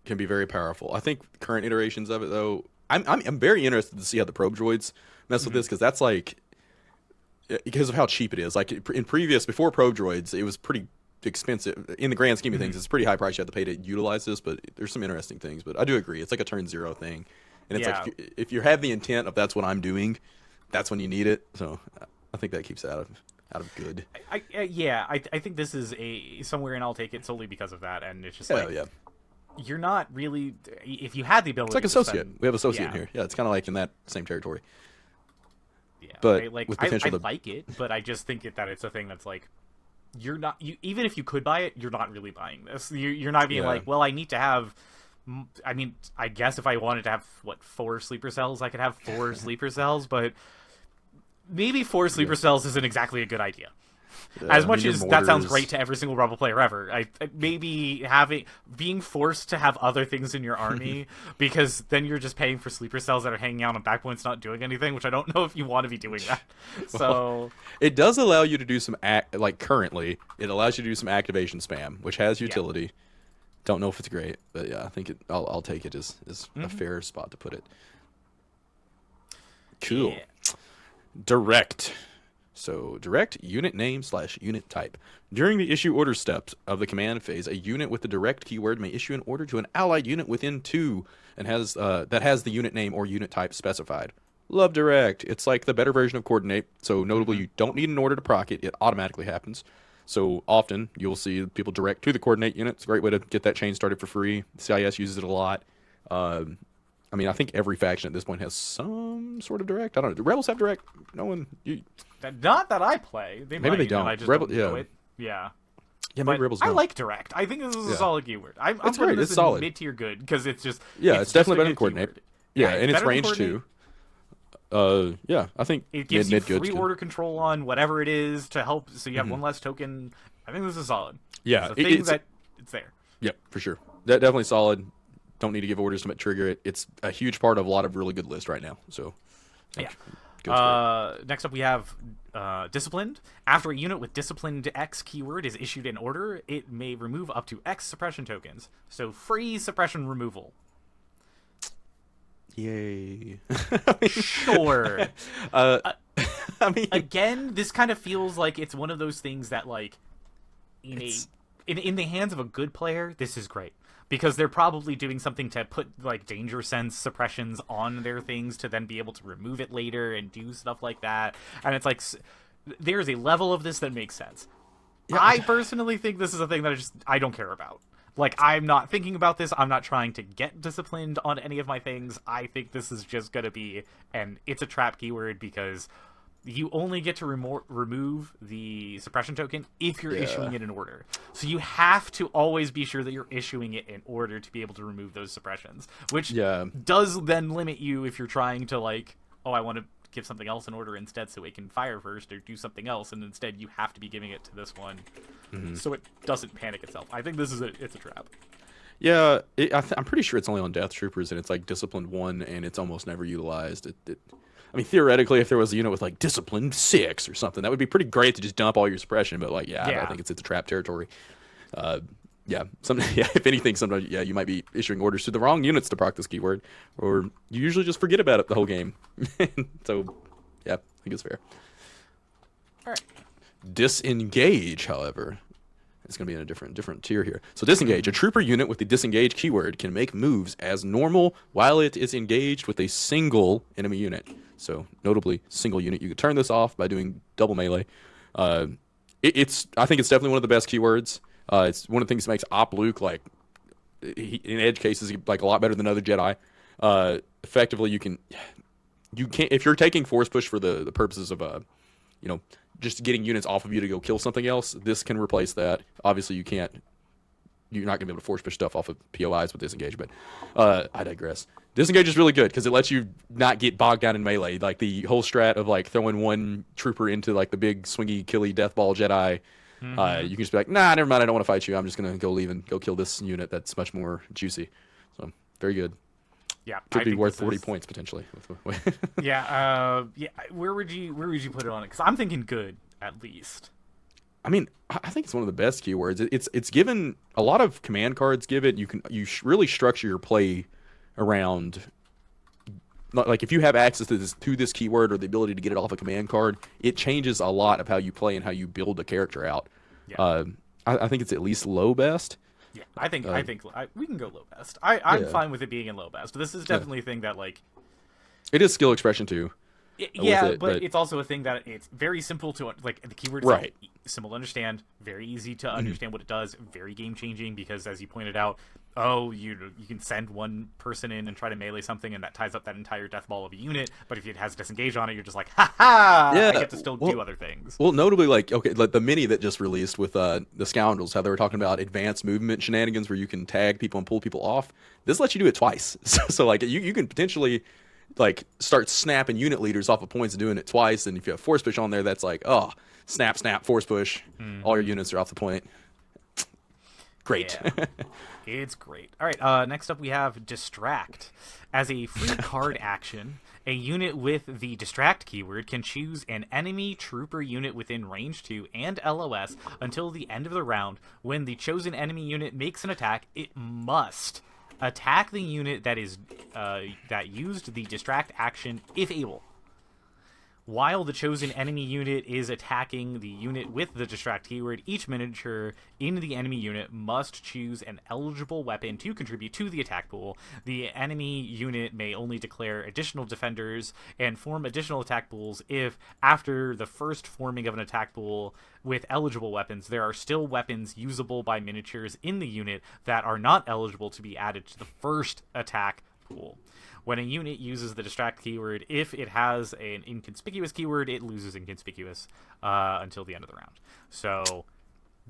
can be very powerful. I think current iterations of it, though, I'm very interested to see how the probe droids mess with this, because that's like, because of how cheap it is. Like before probe droids, it was pretty expensive in the grand scheme of things. It's a pretty high price you have to pay to utilize this, but there's some interesting things. But I do agree, it's like a turn 0 thing, and it's like if you have the intent of that's what I'm doing, that's when you need it. So I think that keeps it out of good. I think this is somewhere, and I'll take it solely because of that. And it's just you're not really, if you had the ability. It's like associate. We have associate here. Yeah, it's kind of like in that same territory. Yeah, but with potential I like it, but I just think that it's a thing that's like, even if you could buy it, you're not really buying this. You're not being like, well, I need to have. I mean, I guess if I wanted to have 4 sleeper cells, I could have 4 sleeper cells, but maybe 4 sleeper cells isn't exactly a good idea. As much as that sounds great to every single Rebel player ever, maybe being forced to have other things in your army, because then you're just paying for sleeper cells that are hanging out on backpoints not doing anything, which I don't know if you want to be doing that. So it does allow you to do some currently it allows you to do some activation spam, which has utility. Yeah. Don't know if it's great, but yeah, I think I'll take it as a fair spot to put it. Cool. Yeah. Direct. So, direct unit name / unit type. During the issue order steps of the command phase, a unit with the direct keyword may issue an order to an allied unit within 2 and that has the unit name or unit type specified. Love direct. It's like the better version of coordinate. So, notably, you don't need an order to proc it. It automatically happens. So, often, you'll see people direct to the coordinate unit. It's a great way to get that chain started for free. CIS uses it a lot. I mean, I think every faction at this point has some sort of direct. I don't know. Do Rebels have direct? No one. Not that I play. Maybe they don't. I just don't know it. Yeah. Yeah, maybe Rebels don't. I like direct. I think this is a solid keyword. I'm putting this in mid-tier good because it's just. Yeah, it's definitely better than coordinate. Keyword. Yeah, and it's range too. Yeah, I think it gives you free order control on whatever it is to help, so you have one less token. I think this is solid. Yeah, it's there. Yep, for sure. Definitely solid. Don't need to give orders to trigger it. It's a huge part of a lot of really good lists right now. So, next up we have Disciplined. After a unit with Disciplined X keyword is issued in order, it may remove up to X suppression tokens. So free suppression removal. Yay. Sure. uh, I mean, Again, this kind of feels like it's one of those things that, like, in the hands of a good player, this is great. Because they're probably doing something to put, like, danger sense suppressions on their things to then be able to remove it later and do stuff like that. And it's like, there's a level of this that makes sense. Yeah. I personally think this is a thing that I don't care about. Like, I'm not thinking about this. I'm not trying to get disciplined on any of my things. I think this is just going to be, and it's a trap keyword because you only get to remove the suppression token if you're issuing it in order. So you have to always be sure that you're issuing it in order to be able to remove those suppressions, which does then limit you if you're trying to, like, oh, I want to give something else in order instead so it can fire first or do something else, and instead you have to be giving it to this one so it doesn't panic itself. I think this is it's a trap. Yeah, I'm pretty sure it's only on Death Troopers, and it's like Disciplined 1, and it's almost never utilized. I mean, theoretically, if there was a unit with, like, Disciplined 6 or something, that would be pretty great to just dump all your suppression, but, like, I don't think it's a trap territory. If anything, sometimes, you might be issuing orders to the wrong units to proc this keyword, or you usually just forget about it the whole game. So, I think it's fair. All right. Disengage, however, it's going to be in a different tier here. So Disengage, a trooper unit with the Disengage keyword can make moves as normal while it is engaged with a single enemy unit. So, notably, single unit. You can turn this off by doing double melee. I think it's definitely one of the best keywords. It's one of the things that makes Op Luke, like, in edge cases, like, a lot better than other Jedi. Effectively, you can't, if you're taking force push for the purposes of just getting units off of you to go kill something else, this can replace that. Obviously, you're not going to be able to force push stuff off of POIs with Disengage, but I digress. Disengage is really good because it lets you not get bogged down in melee. Like, the whole strat of, like, throwing one trooper into, like, the big swingy killy death ball Jedi, you can just be like, nah, never mind, I don't want to fight you. I'm just going to go leave and go kill this unit that's much more juicy. So, very good. Yeah, could be worth 40 points potentially. Where would you put it on it? Because I'm thinking good, at least. I mean, I think it's one of the best keywords. It's given a lot of command cards. Give it you really structure your play around. Like, if you have access to this keyword or the ability to get it off a command card, it changes a lot of how you play and how you build a character out. Yeah. I think it's at least low best. Yeah, I think we can go low best. I'm fine with it being in low best. This is definitely a thing that, like, it is skill expression too. But it's also a thing that it's very simple to, like, the keyword is simple to understand, very easy to understand what it does, very game changing because, as you pointed out, you can send one person in and try to melee something, and that ties up that entire death ball of a unit. But if it has Disengage on it, you're just like, ha ha! I get to still do other things. Well, notably, like the mini that just released with the Scoundrels, how they were talking about advanced movement shenanigans where you can tag people and pull people off. This lets you do it twice. So like, you can potentially, like, start snapping unit leaders off of points and doing it twice. And if you have force push on there, that's like, snap, force push. All your units are off the point. Great. Yeah. It's great. All right, next up we have Distract. As a free card action, a unit with the Distract keyword can choose an enemy trooper unit within range 2 and LOS until the end of the round. When the chosen enemy unit makes an attack, it must attack the unit that used the Distract action if able. While the chosen enemy unit is attacking the unit with the Distract keyword, each miniature in the enemy unit must choose an eligible weapon to contribute to the attack pool. The enemy unit may only declare additional defenders and form additional attack pools if, after the first forming of an attack pool with eligible weapons, there are still weapons usable by miniatures in the unit that are not eligible to be added to the first attack pool. When a unit uses the Distract keyword, if it has an inconspicuous keyword, it loses inconspicuous until the end of the round. So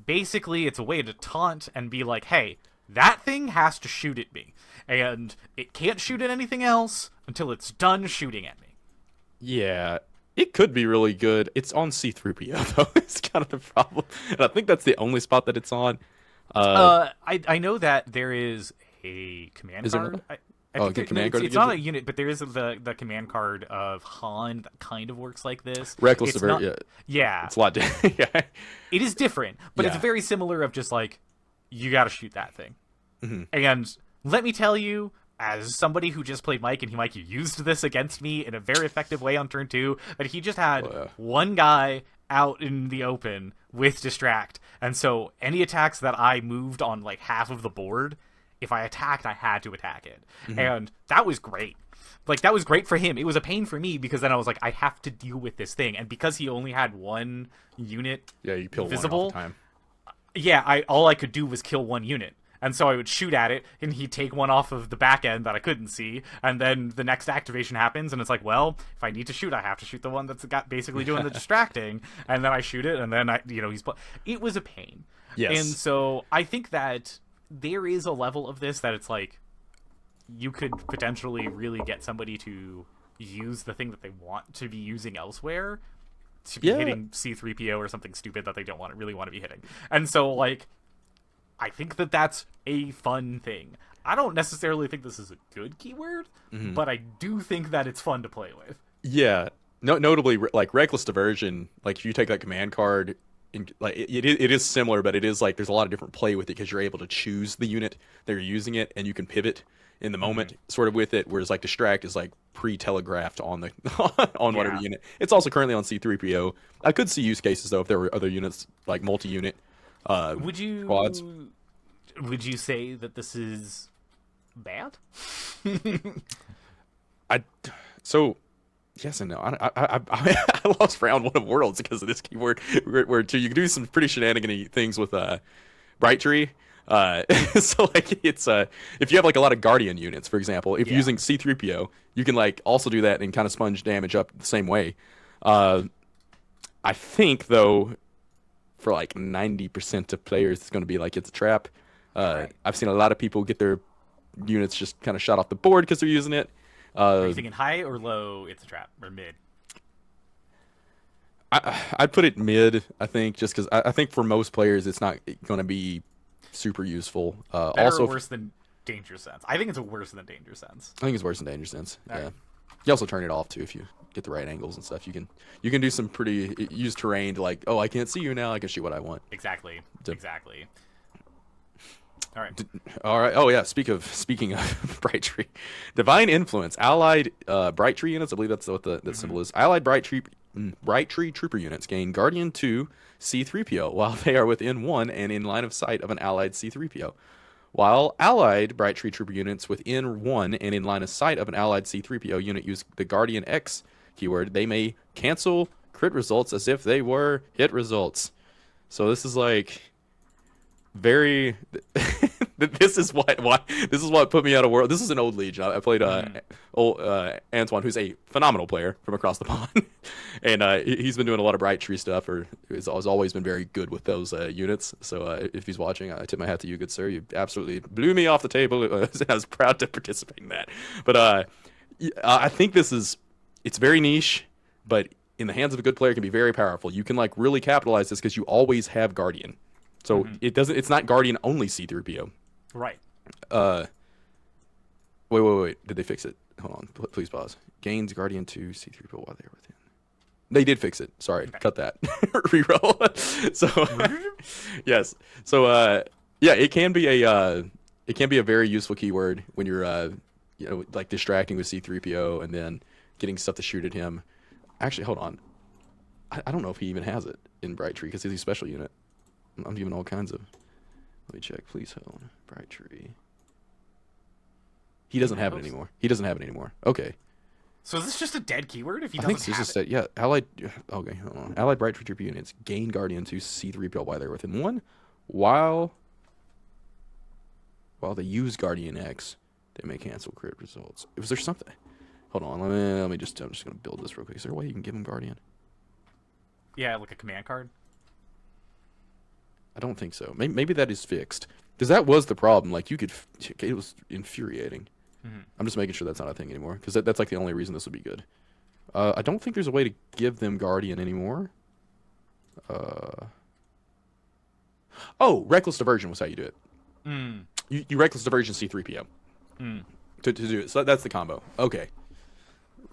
basically, it's a way to taunt and be like, hey, that thing has to shoot at me. And it can't shoot at anything else until it's done shooting at me. Yeah, it could be really good. It's on C-3PO, though. It's kind of the problem. And I think that's the only spot that it's on. I know that there is a command card. It's not a unit, but there is the command card of Han that kind of works like this. Reckless Severe, yeah. It's a lot different. Yeah. It is different, but it's very similar of just like, you got to shoot that thing. Mm-hmm. And let me tell you, as somebody who just played Mike, and Mike used this against me in a very effective way on turn 2, that he just had one guy out in the open with Distract. And so any attacks that I moved on like half of the board, if I attacked, I had to attack it. And that was great. Like, that was great for him. It was a pain for me because then I was like, I have to deal with this thing. And because he only had one unit you peel visible, one off the time. Yeah, all I could do was kill one unit. And so I would shoot at it, and he'd take one off of the back end that I couldn't see, and then the next activation happens, and it's like, well, if I need to shoot, I have to shoot the one that's basically doing the distracting, and then I shoot it, and then it was a pain. Yes. And so I think that there is a level of this that it's like, you could potentially really get somebody to use the thing that they want to be using elsewhere to be hitting C-3PO or something stupid that they don't really want to be hitting. And so, like, I think that that's a fun thing. I don't necessarily think this is a good keyword, but I do think that it's fun to play with. Yeah. Notably, like, Reckless Diversion, like, if you take that command card, like it is similar, but it is like there's a lot of different play with it because you're able to choose the unit that you're using it, and you can pivot in the moment sort of with it, whereas like Distract is like pre-telegraphed on the on whatever unit. It's also currently on C-3PO. I could see use cases though if there were other units like multi-unit quads. Would you say that this is bad? Yes and no. I lost round 1 of Worlds because of this keyword. Where you can do some pretty shenanigan-y things with Bright Tree. So like it's if you have like a lot of Guardian units, for example, if you're using C-3PO, you can like also do that and kind of sponge damage up the same way. I think though, for like 90% of players, it's going to be like it's a trap. I've seen a lot of people get their units just kind of shot off the board because they're using it. Are you thinking high or low? It's a trap, or mid? I'd put it mid. I think just because I think for most players it's not going to be super useful. Better also, or worse than Danger Sense? I think it's worse than Danger Sense. I think it's worse than Danger Sense. Right. You also turn it off too if you get the right angles and stuff. You can do some pretty use terrain to like, oh, I can't see you now. I can shoot what I want. Exactly. All right. Oh yeah. Speaking of Bright Tree, Divine Influence, allied Bright Tree units. I believe that's what the symbol is. Allied Bright Tree Trooper units gain Guardian 2 C-3PO while they are within 1 and in line of sight of an allied C-3PO. While allied Bright Tree Trooper units within 1 and in line of sight of an allied C-3PO unit use the Guardian X keyword, they may cancel crit results as if they were hit results. So this is like very this is what put me out of World. This is an old Legion. I played Antoine, who's a phenomenal player from across the pond, and he's been doing a lot of Bright Tree stuff, or has always been very good with those units. So if he's watching, I tip my hat to you, good sir. You absolutely blew me off the table. I was proud to participate in that. But I think it's very niche, but in the hands of a good player, it can be very powerful. You can like really capitalize this because you always have Guardian. So it's not Guardian only C-3PO. Right. Wait. Did they fix it? Hold on. Please pause. Gains Guardian 2 C-3PO while they're within. They did fix it. Sorry. Okay. Cut that. Reroll. So yes. So it can be a very useful keyword when you're like distracting with C-3PO and then getting stuff to shoot at him. Actually, hold on. I don't know if he even has it in Bright Tree because he's a special unit. I'm giving all kinds of. Let me check. Please hold. Bright Tree. He doesn't have it anymore. Okay. So is this just a dead keyword if he I doesn't think it's have just yeah. Allied. Okay, hold on. Allied Bright Tree Trooper units gain Guardian to C-3PO while they're within 1, while they use Guardian X, they may cancel crit results. Was there something? Hold on. Let me just. I'm just gonna build this real quick. Is there a way you can give him Guardian? Yeah, like a command card. I don't think so. Maybe that is fixed. Because that was the problem. Like, it was infuriating. I'm just making sure that's not a thing anymore. Because that's like the only reason this would be good. I don't think there's a way to give them Guardian anymore. Reckless Diversion was how you do it. You Reckless Diversion C-3PO. To do it. So that's the combo. Okay.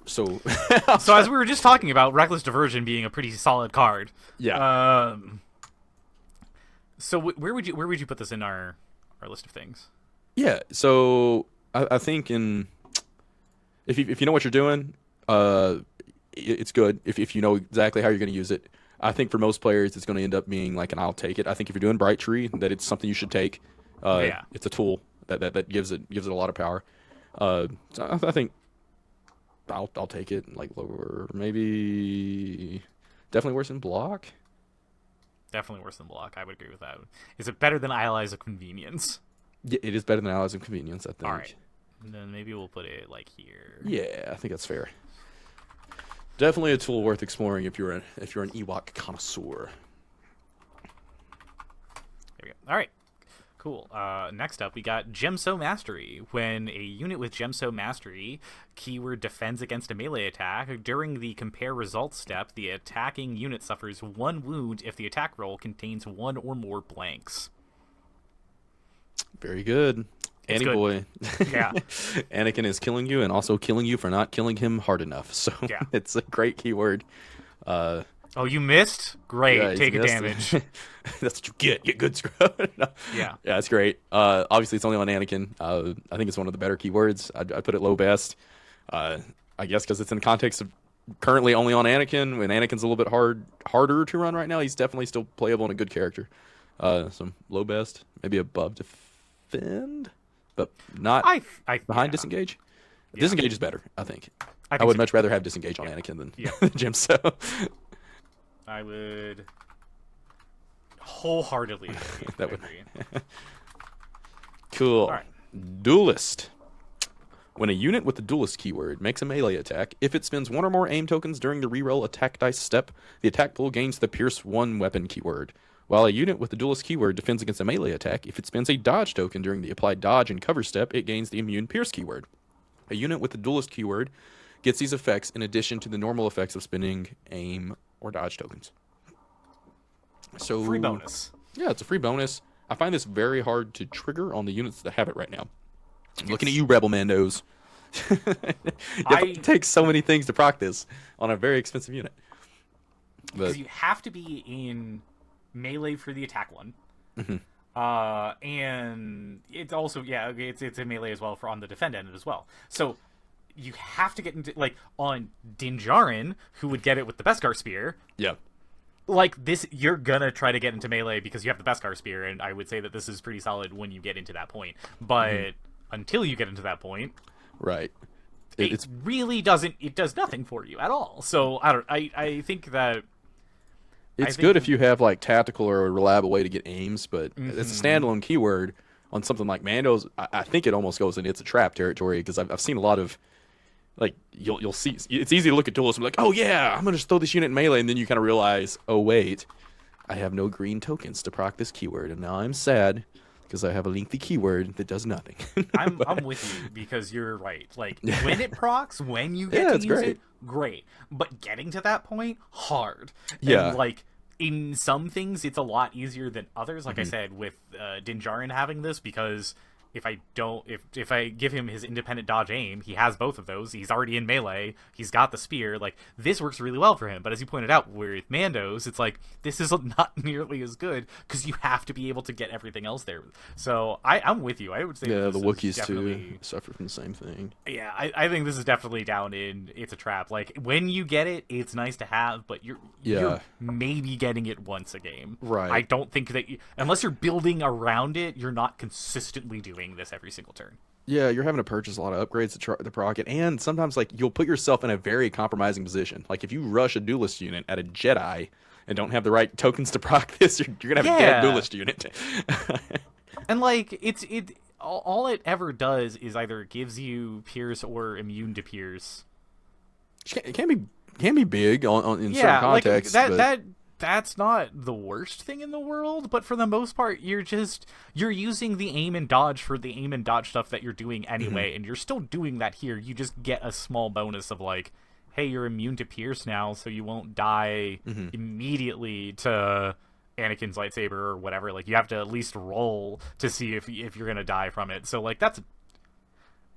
So as we were just talking about, Reckless Diversion being a pretty solid card. Yeah. So where would you put this in our list of things? Yeah. So I think if you know what you're doing, it's good. If you know exactly how you're going to use it, I think for most players it's going to end up being like an I'll take it. I think if you're doing Bright Tree, that it's something you should take. Yeah. It's a tool that gives it a lot of power. So I think I'll take it. Like lower, maybe definitely worse than block. Definitely worse than block. I would agree with that. Is it better than Allies of Convenience? Yeah, it is better than Allies of Convenience, I think. All right. And then maybe we'll put it like here. Yeah, I think that's fair. Definitely a tool worth exploring if you're an Ewok connoisseur. There we go. All right. Cool. Next up, we got Djem So Mastery. When a unit with Djem So Mastery keyword defends against a melee attack, during the compare results step, the attacking unit suffers 1 wound if the attack roll contains 1 or more blanks. Very good. It's Annie good. boy. Yeah. Anakin is killing you and also killing you for not killing him hard enough. So Yeah. it's a great keyword. Oh, you missed? Great. Yeah, Take a missed. damage. That's what you get. Get good scrub. No. Yeah. Yeah, it's great. Obviously, it's only on Anakin. I think it's one of the better keywords. I put it low best. I guess because it's in the context of currently only on Anakin. When Anakin's a little bit harder to run right now, he's definitely still playable and a good character. So low best, maybe above defend, but not behind disengage. Yeah. Disengage is better, I think. I think would so. much rather have disengage on Anakin than Yeah. Djem So. I would wholeheartedly agree. That I would- agree. Cool. All right. Duelist. When a unit with the Duelist keyword makes a melee attack, if it spends 1 or more aim tokens during the reroll attack dice step, the attack pool gains the Pierce 1 weapon keyword. While a unit with the Duelist keyword defends against a melee attack, if it spends a dodge token during the applied dodge and cover step, it gains the immune Pierce keyword. A unit with the Duelist keyword gets these effects in addition to the normal effects of spending aim or dodge tokens. So Free bonus. Yeah, it's a free bonus. I find this very hard to trigger on the units that have it right now. I'm looking at you, Rebel Mandos. It takes so many things to proc this on a very expensive unit. Because But you have to be in melee for the attack one. And it's also, it's a melee as well for on the defend end as well. So you have to get into, like, on Din Djarin, who would get it with the Beskar Spear, yeah, like, this, you're gonna try to get into melee because you have the Beskar Spear, and I would say that this is pretty solid when you get into that point. But until you get into that point, right. it really doesn't, it does nothing for you at all. So, I think that... It's good if you have like tactical or a reliable way to get aims, but it's a standalone keyword on something like Mando's. I think it almost goes into it's a trap territory because I've seen a lot of like you'll see it's easy to look at Duelist and be like, oh yeah, I'm gonna just throw this unit in melee, and then you kind of realize, oh wait, I have no green tokens to proc this keyword, and now I'm sad because I have a lengthy keyword that does nothing. I'm with you because you're right. Like, when it procs, when you get to it's use great. it, great. But getting to that point, hard. Yeah. And, like, in some things, it's a lot easier than others. Like I Mm-hmm. said, with Din Djarin having this, because if I give him his independent dodge aim, he has both of those. He's already in melee. He's got the spear. Like, this works really well for him. But as you pointed out, with Mandos, it's like, this is not nearly as good because you have to be able to get everything else there. So I'm with you. I would say Yeah, that the this is Wookiees too definitely... suffer from the same thing. Yeah, I think this is definitely down in it's a trap. Like, when you get it, it's nice to have, but you're maybe getting it once a game. Right. I don't think that unless you're building around it, you're not consistently doing this every single turn. Yeah, you're having to purchase a lot of upgrades to proc it, and sometimes like you'll put yourself in a very compromising position. Like if you rush a Duelist unit at a Jedi and don't have the right tokens to proc this, you're gonna have a dead Duelist unit. And like all it ever does is either gives you Pierce or immune to Pierce. It can be big in certain contexts. Like that's not the worst thing in the world, but for the most part, you're using the aim and dodge for the aim and dodge stuff that you're doing anyway, and you're still doing that here. You just get a small bonus of like, hey, you're immune to Pierce now, so you won't die immediately to Anakin's lightsaber or whatever. Like, you have to at least roll to see if you're gonna die from it. So like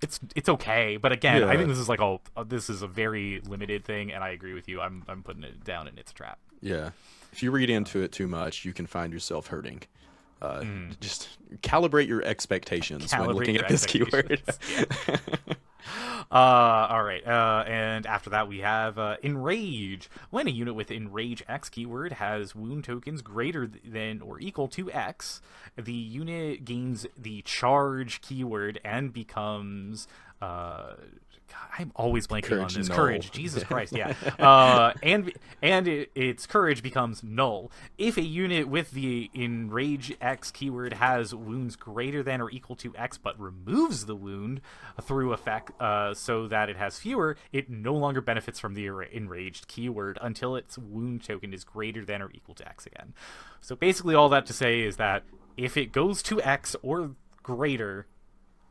it's okay, but again, I think this is like this is a very limited thing, and I agree with you. I'm putting it down, and it's a trap. Yeah, if you read into it too much, you can find yourself hurting. Just calibrate your expectations when looking at this keyword. All right. And after that, we have Enrage. When a unit with Enrage X keyword has wound tokens greater than or equal to X, the unit gains the charge keyword and becomes. I'm always blanking on this. Null. Courage. Jesus Christ, yeah. Its courage becomes null. If a unit with the Enrage X keyword has wounds greater than or equal to X, but removes the wound through effect so that it has fewer, it no longer benefits from the Enraged keyword until its wound token is greater than or equal to X again. So basically all that to say is that if it goes to X or greater,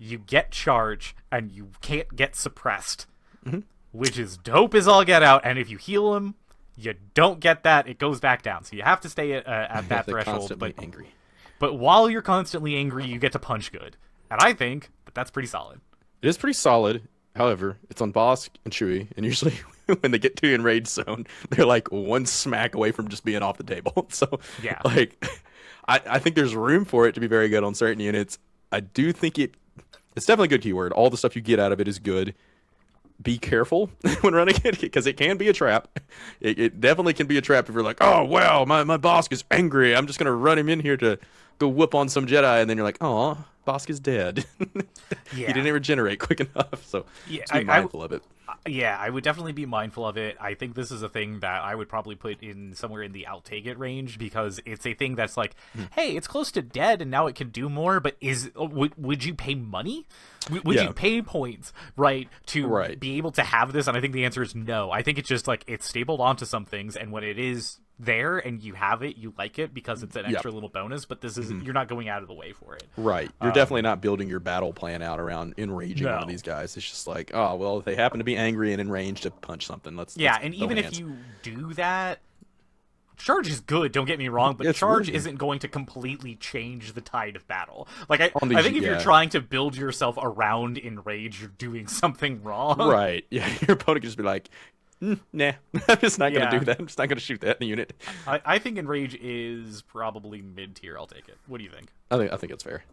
you get charge, and you can't get suppressed, which is dope as all get out. And if you heal him, you don't get that. It goes back down. So you have to stay at that threshold. But while you're constantly angry, you get to punch good. And I think that's pretty solid. It is pretty solid. However, it's on Boss and Chewy, and usually when they get to Enraged Zone, they're like one smack away from just being off the table. So, yeah, like, I think there's room for it to be very good on certain units. I do think it's definitely a good keyword. All the stuff you get out of it is good. Be careful when running it, because it can be a trap. It definitely can be a trap if you're like, oh, wow, my boss is angry. I'm just going to run him in here to go whoop on some Jedi. And then you're like, oh, boss is dead. He didn't regenerate quick enough. So just be mindful of it. Yeah, I would definitely be mindful of it. I think this is a thing that I would probably put in somewhere in the I'll take it range, because it's a thing that's like, hey, it's close to dead and now it can do more, but would you pay money? Would you pay points, right, to be able to have this? And I think the answer is no. I think it's just like it's stapled onto some things, and when it is there and you have it, you like it because it's an extra little bonus, but this is you're not going out of the way for it. Right. You're definitely not building your battle plan out around enraging one of these guys. It's just like, oh, well, if they happen to be angry and in range to punch something, let's and even if you do that, charge is good, don't get me wrong, but charge isn't going to completely change the tide of battle. Like, I think if you're trying to build yourself around Enrage, you're doing something wrong. Right. Yeah, your opponent can just be like, nah, I'm just not going to do that. I'm just not going to shoot that in the unit. I think Enrage is probably mid-tier. I'll take it. What do you think? I think it's fair.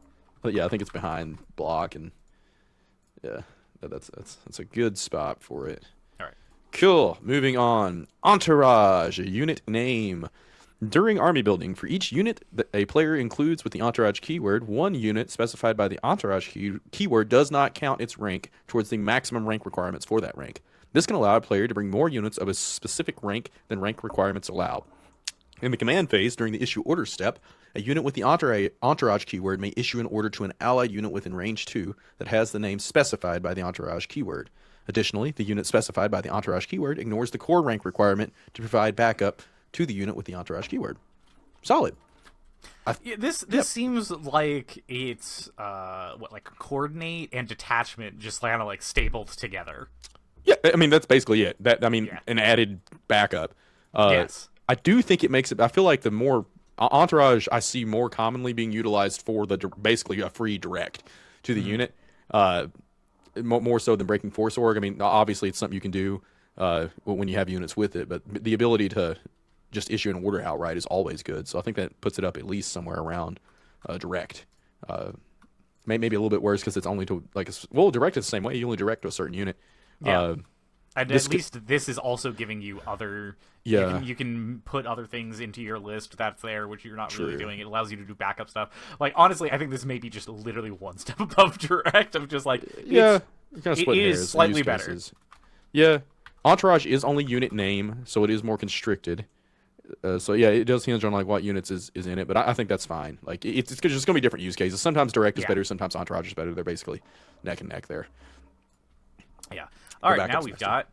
But yeah, I think it's behind block, and yeah, that's a good spot for it. All right. Cool. Moving on. Entourage, a unit name. During army building, for each unit that a player includes with the Entourage keyword, one unit specified by the Entourage keyword does not count its rank towards the maximum rank requirements for that rank. This can allow a player to bring more units of a specific rank than rank requirements allow. In the command phase, during the issue order step, a unit with the Entourage keyword may issue an order to an allied unit within range 2 that has the name specified by the Entourage keyword. Additionally, the unit specified by the Entourage keyword ignores the core rank requirement to provide backup to the unit with the Entourage keyword. Solid. This seems like it's like coordinate and detachment just kind of like stapled together. Yeah, I mean that's basically it. An added backup. Yes. I do think it makes it. I feel like the more Entourage I see more commonly being utilized for basically a free direct to the unit, more so than breaking force org. I mean, obviously it's something you can do when you have units with it, but the ability to just issue an order outright is always good. So I think that puts it up at least somewhere around direct. Maybe a little bit worse because it's only to direct is the same way. You only direct to a certain unit. Yeah. And at least this is also giving you other... Yeah. You can put other things into your list that's there, which you're not really doing. It allows you to do backup stuff. Like, honestly, I think this may be just literally one step above direct of just like... Yeah. It is slightly better. Yeah. Entourage is only unit name, so it is more constricted. So yeah, it does hinge on like what units is in it, but I think that's fine. Like it's just going to be different use cases. Sometimes direct is better, sometimes Entourage is better. They're basically neck and neck there. Yeah. All right, now we've got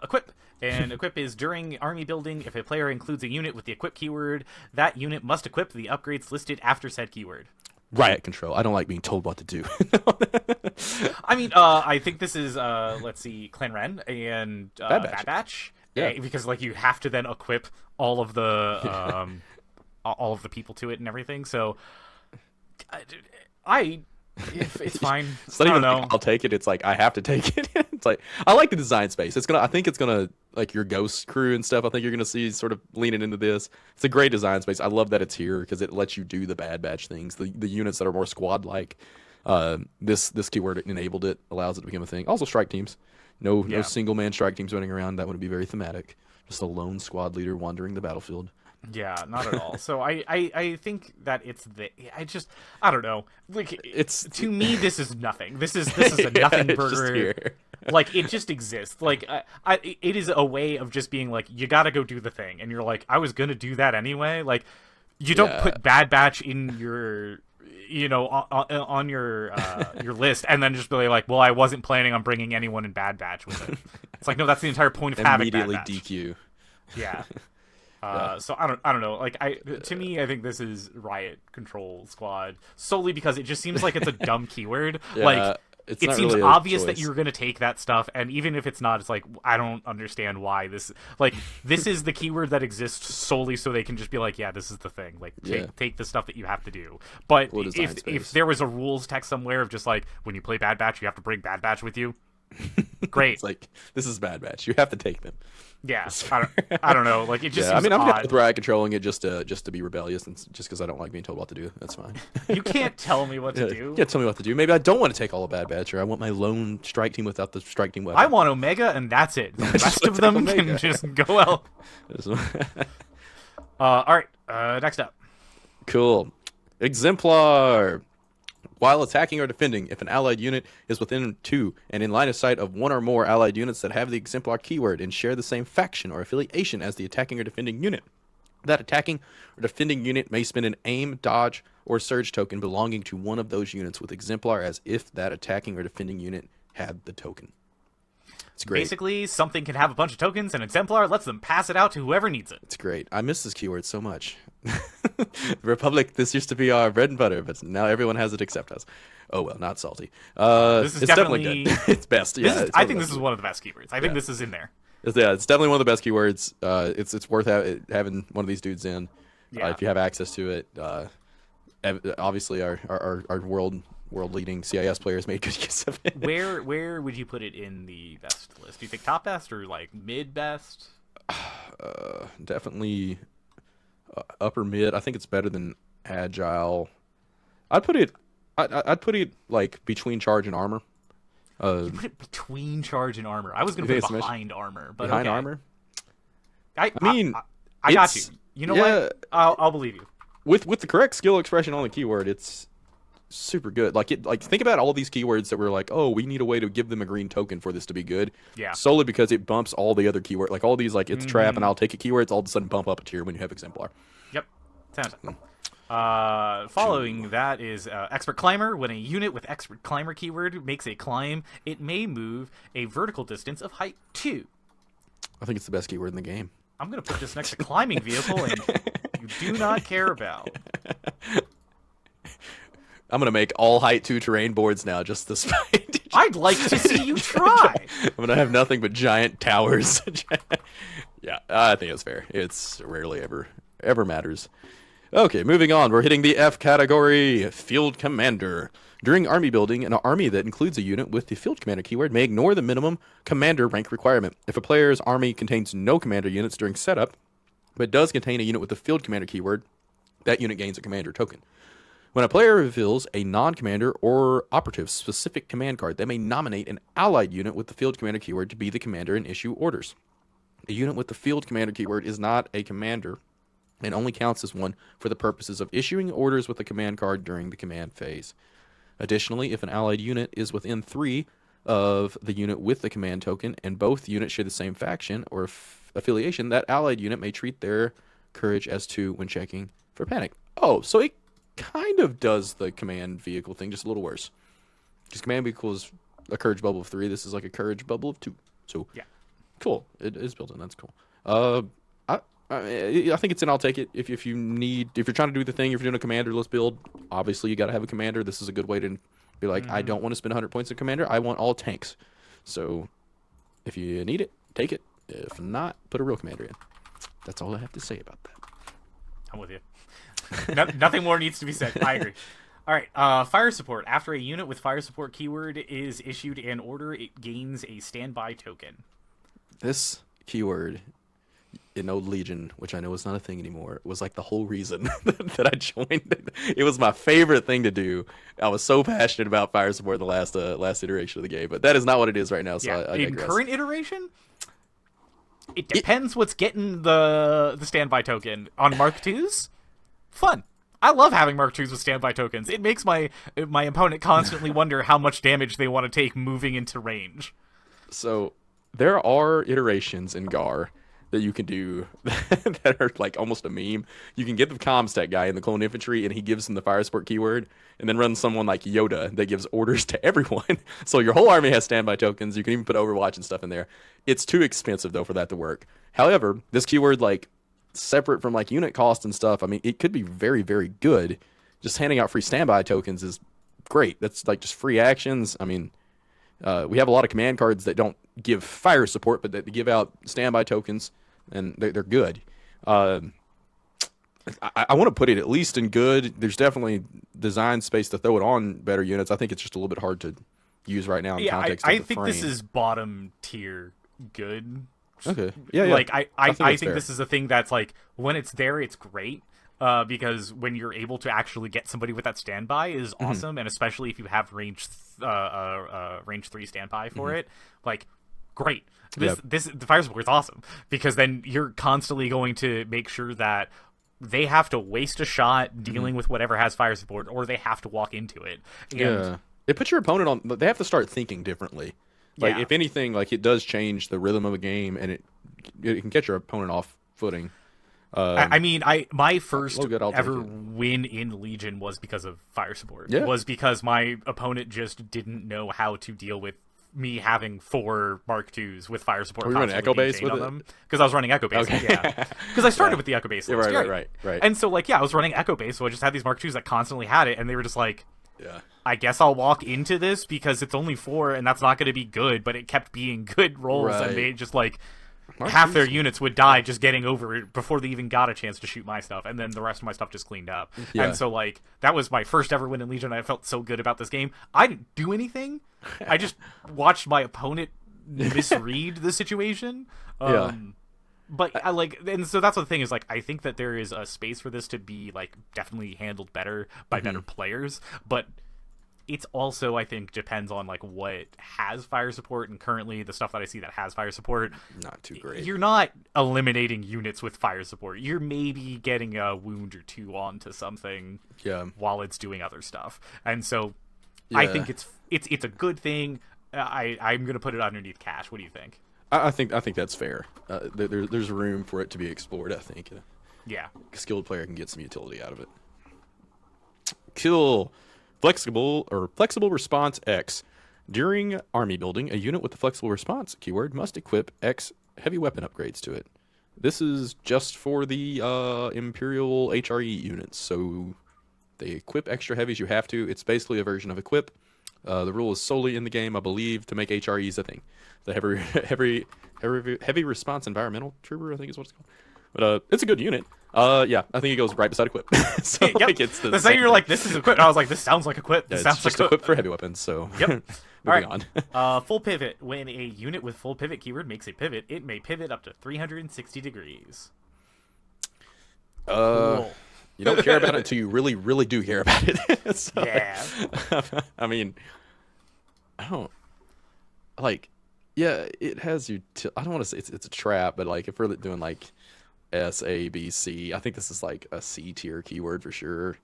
equip. And equip is during army building. If a player includes a unit with the equip keyword, that unit must equip the upgrades listed after said keyword. Riot control. I don't like being told what to do. I mean, I think this is, let's see, Clan Ren and Bad Batch. Yeah. Because, like, you have to then equip all of the people to it and everything. So, it's fine. It's not even like, I'll take it. It's like I have to take it. It's like I like the design space. I think it's gonna like your ghost crew and stuff. I think you're gonna see sort of leaning into this. It's a great design space. I love that it's here because it lets you do the Bad Batch things. The units that are more squad like. This keyword enabled it, allows it to become a thing. Also, strike teams. No single man strike teams running around. That would be very thematic. Just a lone squad leader wandering the battlefield. Yeah, not at all. So I think that I don't know. Like to me this is nothing. This is a nothing burger. Like it just exists. Like it is a way of just being like you got to go do the thing, and you're like I was gonna do that anyway. Like you don't put Bad Batch in your on your list and then just be like, well, I wasn't planning on bringing anyone in Bad Batch with it. It's like no, that's the entire point of having Bad Batch. DQ. Yeah. So I don't know. Like to me, I think this is Riot Control Squad solely because it just seems like it's a dumb keyword. Yeah, like it seems really obvious that you're gonna take that stuff, and even if it's not, it's like I don't understand why this. Like this is the keyword that exists solely so they can just be like, yeah, this is the thing. Like take the stuff that you have to do. But if there was a rules text somewhere of just like when you play Bad Batch, you have to bring Bad Batch with you. Great. It's like this is Bad Batch. You have to take them. Yeah, I don't know. Like it just. Yeah, seems I'm odd. happy with Riot controlling it just to be rebellious and just because I don't like being told what to do. That's fine. You can't tell me what to do. You can't tell me what to do. Maybe I don't want to take all of Bad Batch, or I want my lone strike team without the strike team weapon. I want Omega, and that's it. The rest of them can just go out. All right. Next up. Cool. Exemplar. While attacking or defending, if an allied unit is within 2 and in line of sight of 1 or more allied units that have the Exemplar keyword and share the same faction or affiliation as the attacking or defending unit, that attacking or defending unit may spend an aim, dodge, or surge token belonging to one of those units with Exemplar as if that attacking or defending unit had the token. It's great. Basically, something can have a bunch of tokens, and Exemplar lets them pass it out to whoever needs it. It's great. I miss this keyword so much. Republic, this used to be our bread and butter, but now everyone has it except us. Oh well, not salty. This is definitely good. It's best. Yeah, I think this is one of the best keywords. I think this is in there. Yeah, it's definitely one of the best keywords. It's worth having one of these dudes in if you have access to it. Obviously, our world leading CIS players made good use of it. Where would you put it in the best list? Do you think top best or like mid best? Definitely upper mid. I think it's better than agile. I'd put it like between charge and armor. You put it between charge and armor. I was going to put it behind armor, but behind okay. armor. I mean, I got you. You know what? I'll believe you. With the correct skill expression on the keyword, it's super good. Like think about all these keywords that were like, oh, we need a way to give them a green token for this to be good. Yeah. Solely because it bumps all the other keywords. Like all these, like it's trap and I'll take it keywords. All of a sudden bump up a tier when you have Exemplar. Yep. Sounds. Following that is Expert Climber. When a unit with Expert Climber keyword makes a climb, it may move a vertical distance of height 2. I think it's the best keyword in the game. I'm going to put this next to climbing vehicle, and you do not care about. I'm going to make all height 2 terrain boards now just to spite. I'd like to see you try. I'm going to have nothing but giant towers. Yeah, I think it's fair. It's rarely ever matters. Okay, moving on. We're hitting the F category, Field Commander. During army building, an army that includes a unit with the Field Commander keyword may ignore the minimum commander rank requirement. If a player's army contains no commander units during setup, but does contain a unit with the Field Commander keyword, that unit gains a commander token. When a player reveals a non-commander or operative specific command card, they may nominate an allied unit with the Field Commander keyword to be the commander and issue orders. A unit with the Field Commander keyword is not a commander and only counts as one for the purposes of issuing orders with a command card during the command phase. Additionally, if an allied unit is within 3 of the unit with the command token and both units share the same faction or affiliation, that allied unit may treat their courage as 2 when checking for panic. Oh, so it kind of does the command vehicle thing, just a little worse. Because command vehicle is a courage bubble of 3. This is like a courage bubble of 2. So yeah, cool. It is built in. That's cool. I think it's in. I'll take it. If you're trying to do the thing, if you're doing a commanderless build, obviously you got to have a commander. This is a good way to be like, I don't want to spend 100 points in commander. I want all tanks. So if you need it, take it. If not, put a real commander in. That's all I have to say about that. I'm with you. Nothing more needs to be said. I agree. All right. Fire support. After a unit with fire support keyword is issued an order, it gains a standby token. This keyword in Old Legion, which I know is not a thing anymore, was like the whole reason that I joined it. It was my favorite thing to do. I was so passionate about fire support in the last iteration of the game, but that is not what it is right now. So I in digress. current iteration, it depends what's getting the standby token on Mark IIs. Fun. I love having Mark IIs with standby tokens. It makes my opponent constantly wonder how much damage they want to take moving into range. So there are iterations in Gar that you can do that are like almost a meme. You can get the comms tech guy in the clone infantry, and he gives him the fire support keyword, and then run someone like Yoda that gives orders to everyone. So your whole army has standby tokens. You can even put Overwatch and stuff in there. It's too expensive though for that to work. However, this keyword, like separate from like unit cost and stuff, I mean, it could be very, very good. Just handing out free standby tokens is great. That's like just free actions. I mean, we have a lot of command cards that don't give fire support, but that give out standby tokens, and they're good. I want to put it at least in good. There's definitely design space to throw it on better units. I think it's just a little bit hard to use right now in context of I the think frame. this is bottom tier good. Okay. Yeah. Like I think fair. this is a thing that's like when it's there, it's great. Because when you're able to actually get somebody with that standby is awesome, and especially if you have range 3 standby for it, like great. The fire support is awesome because then you're constantly going to make sure that they have to waste a shot dealing with whatever has fire support, or they have to walk into it. And it puts your opponent on. They have to start thinking differently. Like if anything, like it does change the rhythm of a game, and it can get your opponent off footing. I mean, my first ever win in Legion was because of fire support. Yeah. Was because my opponent just didn't know how to deal with me having 4 Mark IIs with fire support. Were you running Echo Base with them because I was running Echo Base. Okay. Yeah, because I started with the Echo Base. List, right. And so like I was running Echo Base, so I just had these Mark IIs that constantly had it, and they were just like, yeah. I guess I'll walk into this because it's only 4, and that's not going to be good. But it kept being good rolls, and made just like. Half their units would die just getting over it before they even got a chance to shoot my stuff, and then the rest of my stuff just cleaned up. Yeah. And so, like, that was my first ever win in Legion, and I felt so good about this game. I didn't do anything. I just watched my opponent misread the situation. But I like, and so that's the thing is, like, I think that there is a space for this to be, like, definitely handled better by better players, but it's also, I think, depends on like what has fire support, and currently the stuff that I see that has fire support, not too great. You're not eliminating units with fire support. You're maybe getting a wound or 2 onto something while it's doing other stuff. And so I think it's a good thing. I'm gonna put it underneath cash. What do you think? I think that's fair. There's room for it to be explored, I think. A skilled player can get some utility out of it. Cool. Flexible response X. During army building, a unit with the flexible response keyword must equip X heavy weapon upgrades to it. This is just for the Imperial HRE units, so they equip extra heavies. You have to. It's basically a version of equip. The rule is solely in the game, I believe, to make HREs a thing. The heavy response environmental trooper, I think is what it's called. But it's a good unit. I think it goes right beside equip. So like it's the same. You're like, this is equip. I was like, this sounds like equip. This sounds just like equip for heavy weapons. So moving on. Full pivot. When a unit with full pivot keyword makes a pivot, it may pivot up to 360 degrees. Cool. You don't care about it until you really, really do care about it. So, I mean, I don't like. Yeah, it has I don't want to say it's a trap, but like if we're doing like S, A, B, C, I think this is like a C tier keyword for sure.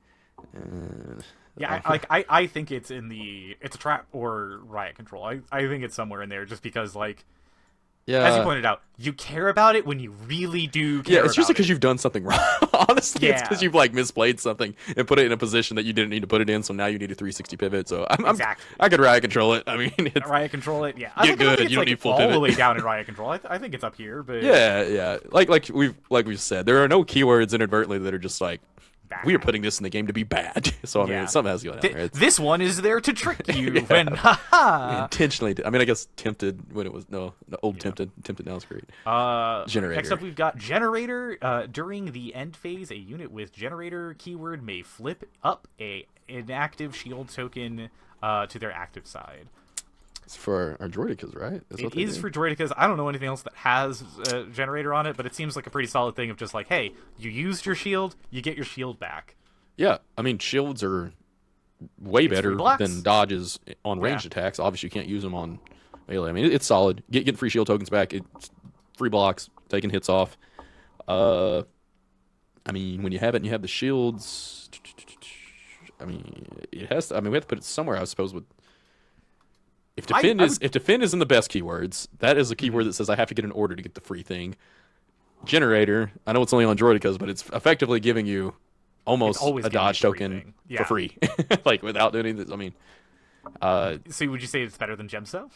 I think it's it's a trap or riot control. I think it's somewhere in there just because like. Yeah. As you pointed out, you care about it when you really do care. Yeah, it's usually because you've done something wrong. Honestly, it's because you've like misplayed something and put it in a position that you didn't need to put it in. So now you need a 360 pivot. So I could riot control it. I mean, riot control it. Yeah, I don't don't need full all pivot. the way down in riot control. I think it's up here, but yeah. Like we've said, there are no keywords inadvertently that are just like. Bad. We are putting this in the game to be bad. So, I mean, something has to go down there. This one is there to trick you when, intentionally. I mean, I guess tempted when it was, tempted. Tempted now is great. Generator. Next up, we've got Generator. During the end phase, a unit with Generator keyword may flip up a inactive shield token to their active side. It's for our droidicas, right? That's what It they is do. for droidicas. I don't know anything else that has a generator on it, but it seems like a pretty solid thing of just like, hey, you used your shield, you get your shield back. Yeah, I mean, shields are way It's free better blocks. than dodges on ranged attacks. Obviously, you can't use them on melee. I mean, it's solid. Getting free shield tokens back. It's free blocks, taking hits off. I mean, when you have it and you have the shields, I mean, it has to, I mean, we have to put it somewhere, I suppose. With if defend is in the best keywords, that is a keyword that says I have to get an order to get the free thing. Generator, I know it's only on droidicas, but it's effectively giving you almost a dodge token for free, like without doing this. I mean, So would you say it's better than Djem So?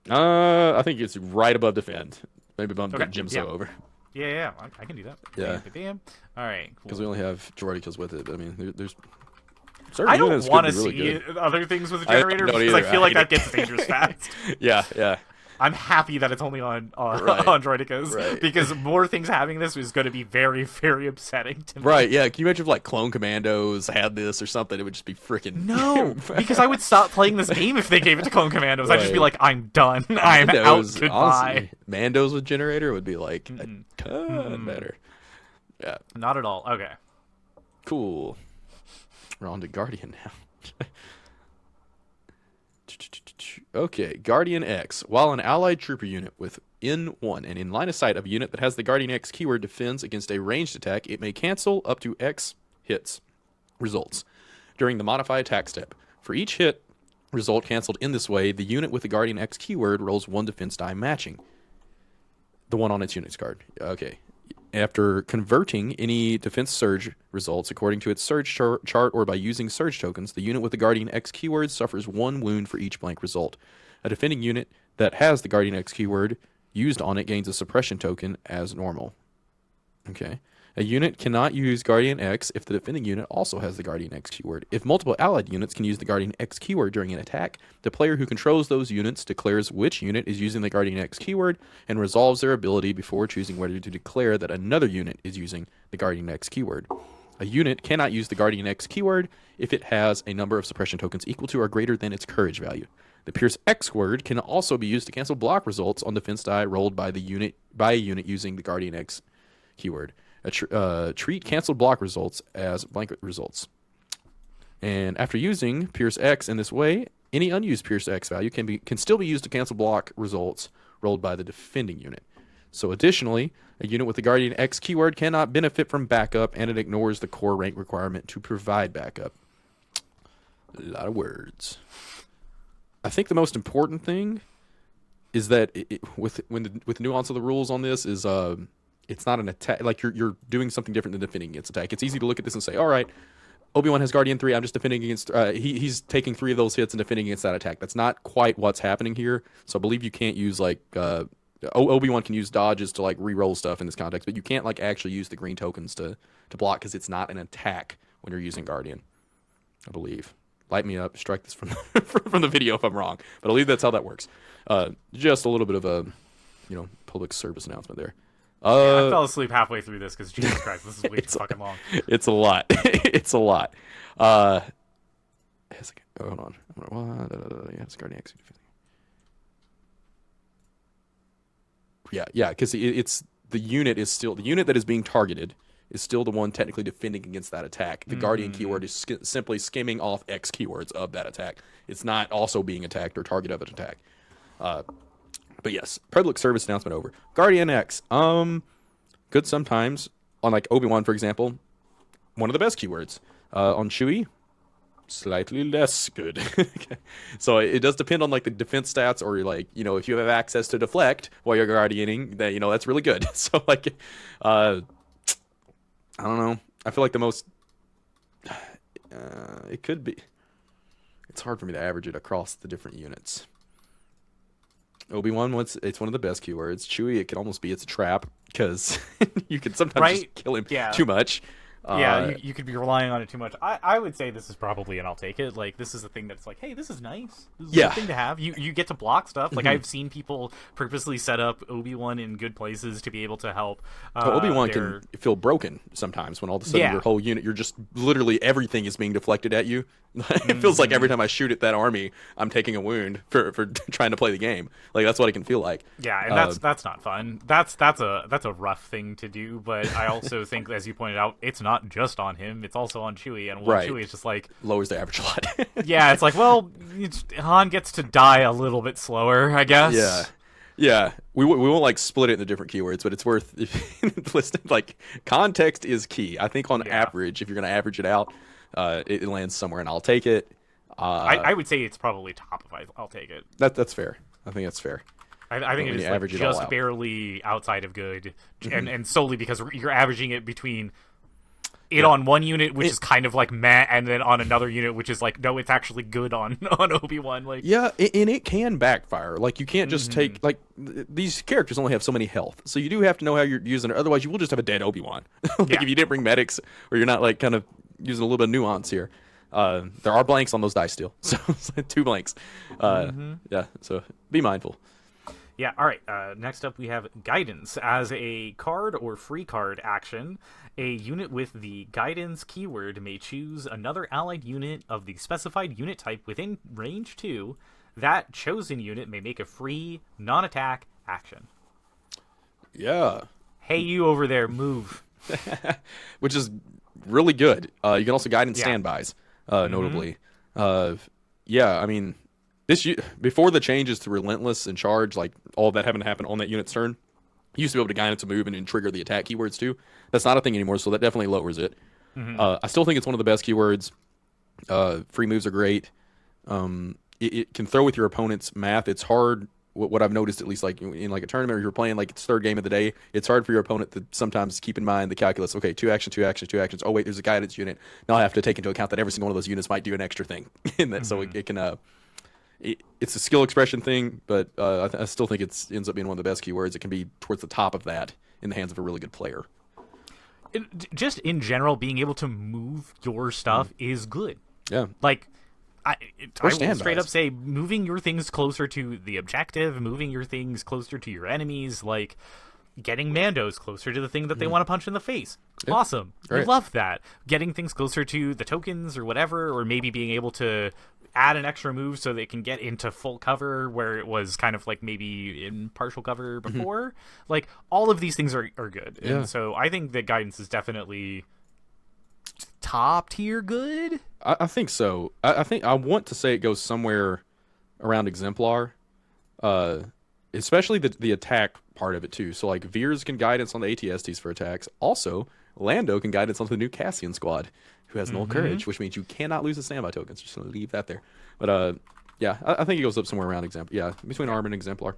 I think it's right above defend. Maybe bump Djem So over. Yeah, I can do that. Yeah. Bam. All right, cool. Because we only have droidicas with it. I mean, there's. I don't want to really see other things with the generator because either. I feel like that gets dangerous fast. Yeah. I'm happy that it's only on Right. on droidicas Right. because more things having this is going to be very, very upsetting to me. Right, yeah. Can you imagine if, like, Clone Commandos had this or something? It would just be freaking... No, because I would stop playing this game if they gave it to Clone Commandos. I'd just be Right. like, I'm done. I'm out. Mandos, Goodbye. honestly, Mandos with Generator would be, like, a ton better. Yeah. Not at all. Okay. Cool. We're on to Guardian now. Okay, Guardian X. While an allied trooper unit with N1 and in line of sight of a unit that has the Guardian X keyword defends against a ranged attack, it may cancel up to X hits results during the modify attack step. For each hit result canceled in this way, the unit with the Guardian X keyword rolls 1 defense die matching the one on its unit's card. Okay. After converting any defense surge results according to its surge chart or by using surge tokens, the unit with the Guardian X keyword suffers 1 wound for each blank result. A defending unit that has the Guardian X keyword used on it gains a suppression token as normal. Okay. A unit cannot use Guardian X if the defending unit also has the Guardian X keyword. If multiple allied units can use the Guardian X keyword during an attack, the player who controls those units declares which unit is using the Guardian X keyword and resolves their ability before choosing whether to declare that another unit is using the Guardian X keyword. A unit cannot use the Guardian X keyword if it has a number of suppression tokens equal to or greater than its courage value. The Pierce X word can also be used to cancel block results on defense die rolled by a unit using the Guardian X keyword. Treat canceled block results as blanket results. And after using Pierce X in this way, any unused Pierce X value can still be used to cancel block results rolled by the defending unit. So additionally, a unit with the Guardian X keyword cannot benefit from backup, and it ignores the core rank requirement to provide backup. A lot of words. I think the most important thing is that with the nuance of the rules on this is it's not an attack. Like you're doing something different than defending against attack. It's easy to look at this and say, all right, Obi-Wan has Guardian 3. I'm just defending against. He's taking 3 of those hits and defending against that attack. That's not quite what's happening here. So I believe you can't use like Obi-Wan can use dodges to like re-roll stuff in this context, but you can't like actually use the green tokens to block because it's not an attack when you're using Guardian. I believe. Light me up. Strike this from from the video if I'm wrong, but I believe that's how that works. Just a little bit of a public service announcement there. I fell asleep halfway through this because Jesus Christ, this is way too fucking long. It's a lot. It's a lot. Hold on. It's Guardian X. Yeah, because it's the unit that is being targeted is still the one technically defending against that attack. The Guardian keyword is simply skimming off X keywords of that attack. It's not also being attacked or target of an attack. But yes, public service announcement over. Guardian X, good sometimes. On like Obi-Wan, for example, one of the best keywords. On Chewie, slightly less good. So it does depend on like the defense stats, or like if you have access to deflect while you're guardianing, then that's really good. So like, I don't know. I feel like the most it could be. It's hard for me to average it across the different units. Obi-Wan, it's one of the best keywords. Chewie, it can almost be it's a trap because you can sometimes just kill him too much. Yeah, you could be relying on it too much. I would say this is probably an I'll take it. Like, this is a thing that's like, hey, this is nice. This is a good thing to have. You get to block stuff. Like, I've seen people purposely set up Obi-Wan in good places to be able to help. Obi-Wan can feel broken sometimes when all of a sudden your whole unit, you're just literally everything is being deflected at you. It feels like every time I shoot at that army, I'm taking a wound for trying to play the game. Like, that's what it can feel like. Yeah, and that's not fun. That's a rough thing to do. But I also think, as you pointed out, it's not just on him, it's also on Chewie, and Chewie is just like lowers the average a lot. Yeah, it's like, well, Han gets to die a little bit slower, I guess. Yeah. We won't like split it into different keywords, but it's worth listening. Like, context is key. I think on average, if you're going to average it out, it lands somewhere, and I'll take it. I would say it's probably top of I'll take it. That's fair. I think that's fair. I think it is like just barely outside of good, and solely because you're averaging it between it on one unit, which is kind of like meh, and then on another unit, which is like, no, it's actually good on Obi-Wan. Like, yeah, and it can backfire. Like, you can't just take, like, these characters only have so many health, so you do have to know how you're using it. Otherwise, you will just have a dead Obi-Wan. Like, if you didn't bring medics, or you're not like kind of using a little bit of nuance here. There are blanks on those dice still, so 2 blanks. Yeah, so be mindful. Yeah, all right. Next up, we have Guidance. As a card or free card action, a unit with the Guidance keyword may choose another allied unit of the specified unit type within range 2. That chosen unit may make a free, non-attack action. Yeah. Hey, you over there, move. Which is really good. You can also Guidance standbys, notably. Yeah, I mean, before the changes to Relentless and Charge, like all of that having to happen on that unit's turn, you used to be able to Guidance a move and trigger the attack keywords too. That's not a thing anymore, so that definitely lowers it. I still think it's one of the best keywords. Free moves are great. It can throw with your opponent's math. It's hard. What I've noticed, at least like in like a tournament, or you're playing like it's third game of the day, it's hard for your opponent to sometimes keep in mind the calculus. Okay, 2 actions, 2 actions, 2 actions. Oh wait, there's a Guidance unit. Now I have to take into account that every single one of those units might do an extra thing in that, so it can. It's a skill expression thing, but I still think it ends up being one of the best keywords. It can be towards the top of that in the hands of a really good player. Just in general, being able to move your stuff is good. Yeah. Like, I will straight up say, moving your things closer to the objective, moving your things closer to your enemies, like getting Mandos closer to the thing that they want to punch in the face. Yeah. Awesome. I love that. Getting things closer to the tokens or whatever, or maybe being able to add an extra move so they can get into full cover where it was kind of like maybe in partial cover before. Like, all of these things are good. Yeah. And so I think that Guidance is definitely top tier good. I think so. I think I want to say it goes somewhere around Exemplar, especially the attack part of it too. So like Veers can Guidance on the ATSTs for attacks. Also, Lando can Guidance on the new Cassian squad, who has null courage, which means you cannot lose the standby tokens. Just gonna leave that there. But yeah, I think it goes up somewhere around Exemplar. Yeah, between Arm and Exemplar.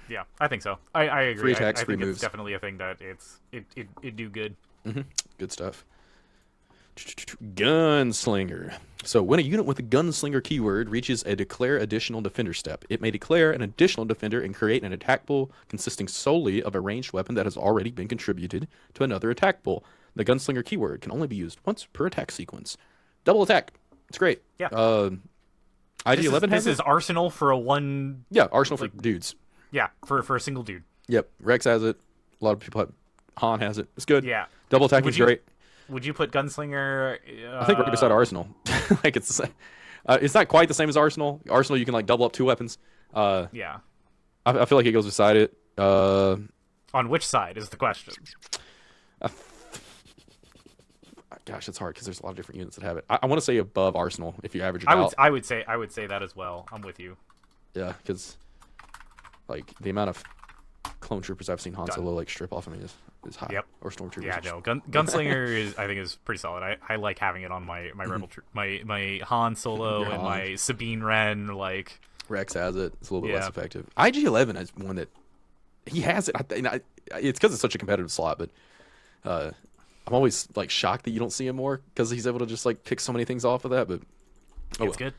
Yeah, I think so. I agree. Free attacks, I free think moves. It's definitely a thing that it do good. Good stuff. Gunslinger. So when a unit with a Gunslinger keyword reaches a declare additional defender step, it may declare an additional defender and create an attack pool consisting solely of a ranged weapon that has already been contributed to another attack pool. The Gunslinger keyword can only be used once per attack sequence. Double attack. It's great. Yeah. IG-11 This is Arsenal for a one... Yeah, Arsenal for dudes. Yeah, for a single dude. Yep. Rex has it. A lot of people have... Han has it. It's good. Yeah. Double attack is great. Would you put Gunslinger? I think right beside Arsenal. Like it's not quite the same as Arsenal. Arsenal, you can like double up 2 weapons. Yeah. I feel like it goes beside it. On which side is the question? Gosh, it's hard because there's a lot of different units that have it. I want to say above Arsenal if you average it out. I would say that as well. I'm with you. Yeah, because like the amount of clone troopers I've seen Han Solo like strip off of me is high. Yep. Or stormtroopers. Yeah, no. Gunslinger I think is pretty solid. I like having it on my rebel my Han Solo and my Sabine Wren. Like Rex has it. It's a little bit less effective. IG-11 is one that he has it. It's because it's such a competitive slot, but I'm always like shocked that you don't see him more because he's able to just like pick so many things off of that. But it's good.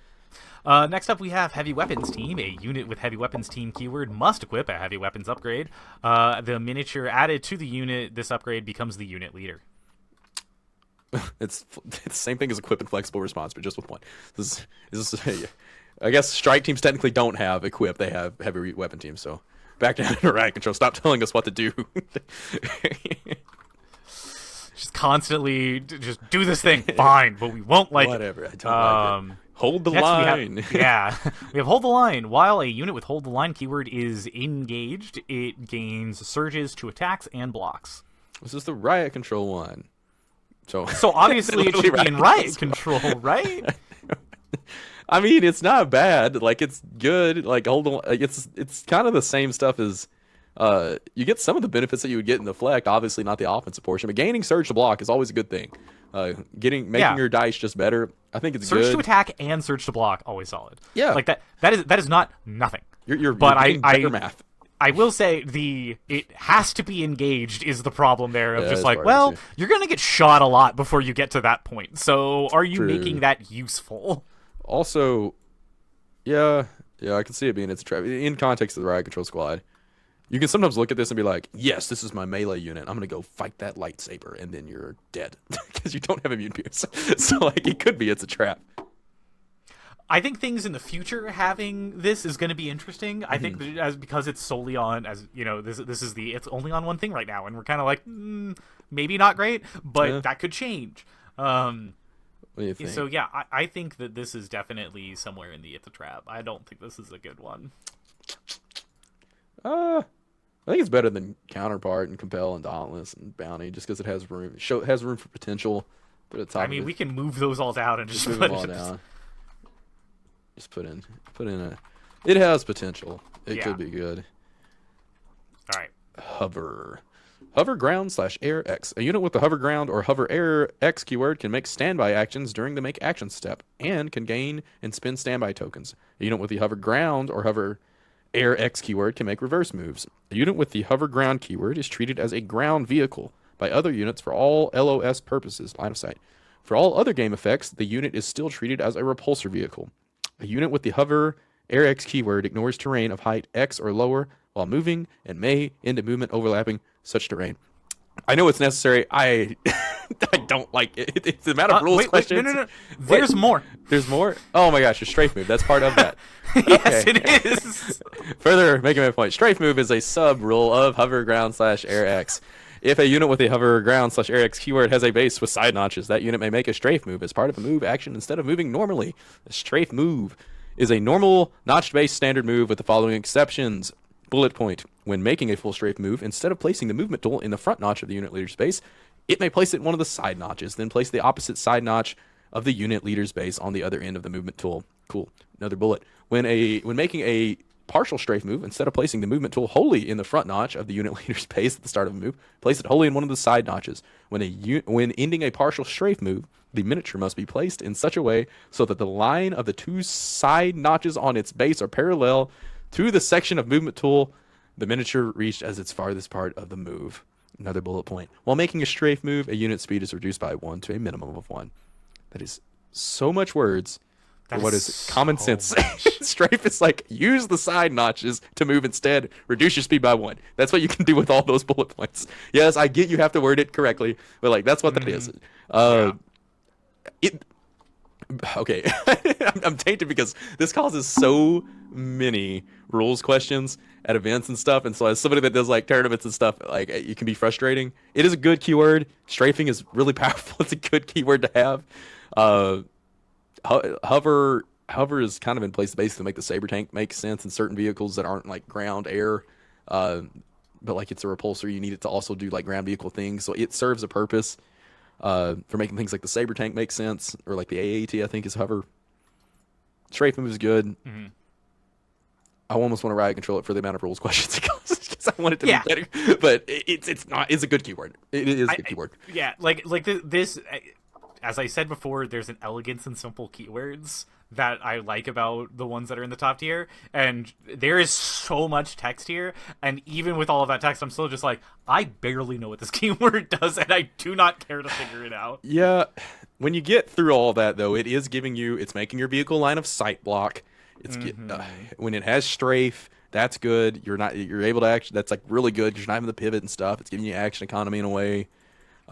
Next up, we have Heavy Weapons Team. A unit with Heavy Weapons Team keyword must equip a Heavy Weapons upgrade. The miniature added to the unit, this upgrade becomes the unit leader. It's the same thing as equip and flexible response, but just with one. This I guess strike teams technically don't have equip; they have heavy weapon teams. So back down to riot control. Stop telling us what to do. Just constantly just do this thing. Fine, but we won't like whatever. I don't like it. Hold the next line. we have hold the line. While a unit with hold the line keyword is engaged, it gains surges to attacks and blocks. This is the riot control one. So obviously it should be in riot control, right? I mean, it's not bad. Like, it's good. Like, hold on. Like, it's kind of the same stuff as you get some of the benefits that you would get in Deflect. Obviously, not the offensive portion, but gaining surge to block is always a good thing. Making your dice just better. I think it's surge good. To attack and surge to block, always solid. Yeah, like that is not nothing. You're getting better math. I will say it has to be engaged is the problem there of just like, well, you're going to get shot a lot before you get to that point. So are you making that useful? Also, yeah, I can see it being it's a trap. In context of the riot control squad, you can sometimes look at this and be like, yes, this is my melee unit. I'm going to go fight that lightsaber, and then you're dead because you don't have immune pierce. So like, it could be it's a trap. I think things in the future having this is going to be interesting. I think that because it's solely on, as you know, this is it's only on one thing right now, and we're kind of like maybe not great, but that could change. What do you think? So yeah, I think that this is definitely somewhere in the it's a trap. I don't think this is a good one. I think it's better than Counterpart and Compel and Dauntless and Bounty, just because it has room. Has room for potential. But at the top I mean, we can move those all down and just move put them all down. Just put in a. It has potential. It could be good. All right. Hover ground / air X. A unit with the hover ground or hover air X keyword can make standby actions during the make action step and can gain and spend standby tokens. A unit with the hover ground or hover air X keyword can make reverse moves. A unit with the hover ground keyword is treated as a ground vehicle by other units for all LOS purposes, line of sight. For all other game effects, the unit is still treated as a repulsor vehicle. A unit with the hover air X keyword ignores terrain of height X or lower while moving and may end a movement overlapping such terrain. I know it's necessary. I don't like it. It's the amount of rules questions. No. There's more. There's more? Oh my gosh, your strafe move. That's part of that. Yes, it is. Further making my point, strafe move is a sub rule of hover ground / air X. If a unit with a hover ground / air X keyword has a base with side notches, that unit may make a strafe move as part of a move action instead of moving normally. A strafe move is a normal notched base standard move with the following exceptions. Bullet point. When making a full strafe move, instead of placing the movement tool in the front notch of the unit leader's base, it may place it in one of the side notches, then place the opposite side notch of the unit leader's base on the other end of the movement tool. Cool. Another bullet. When making a partial strafe move, instead of placing the movement tool wholly in the front notch of the unit leader's base at the start of a move, place it wholly in one of the side notches. When ending a partial strafe move, the miniature must be placed in such a way so that the line of the two side notches on its base are parallel to the section of movement tool the miniature reached as its farthest part of the move. Another bullet point. While making a strafe move, a unit speed is reduced by 1 to a minimum of 1. That is so much words. For what is common sense? Strafe is like, use the side notches to move instead. Reduce your speed by 1. That's what you can do with all those bullet points. Yes, I get you have to word it correctly, but like that's what that is. Okay, I'm tainted because this causes so many rules questions at events and stuff, and so as somebody that does like tournaments and stuff, like it can be frustrating. It is a good keyword. Strafing is really powerful. It's a good keyword to have. Hover is kind of in place to basically make the saber tank make sense in certain vehicles that aren't like ground air, but like it's a repulsor. You need it to also do like ground vehicle things, so it serves a purpose. For making things like the saber tank make sense, or like the AAT, I think is hover. Strafe move is good. Mm-hmm. I almost want to riot control it for the amount of rules questions it causes because I want it to be better. But it's not. It's a good keyword. It is a good keyword. Yeah, like this. As I said before, there's an elegance in simple keywords that I like about the ones that are in the top tier, and there is so much text here, and even with all of that text, I'm still just like, I barely know what this keyword does, and I do not care to figure it out. Yeah, when you get through all that, though, it is giving you, it's making your vehicle line of sight block. It's when it has strafe, that's good. You're able to actually, that's like really good because you're not having the pivot and stuff. It's giving you action economy in a way.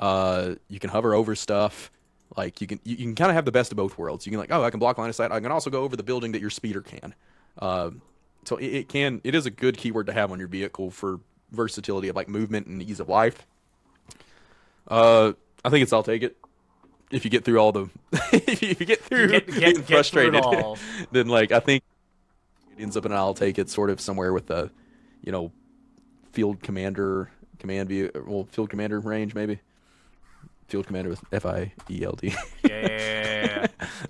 You can hover over stuff. Like you can kind of have the best of both worlds. You can like, oh, I can block line of sight. I can also go over the building that your speeder can. So it is a good keyword to have on your vehicle for versatility of like movement and ease of life. I think I'll take it. If you get through all the, if you get through getting frustrated, then like I think it ends up in an I'll take it sort of somewhere with the, field commander field commander range maybe. Field commander with FIELD. Yeah.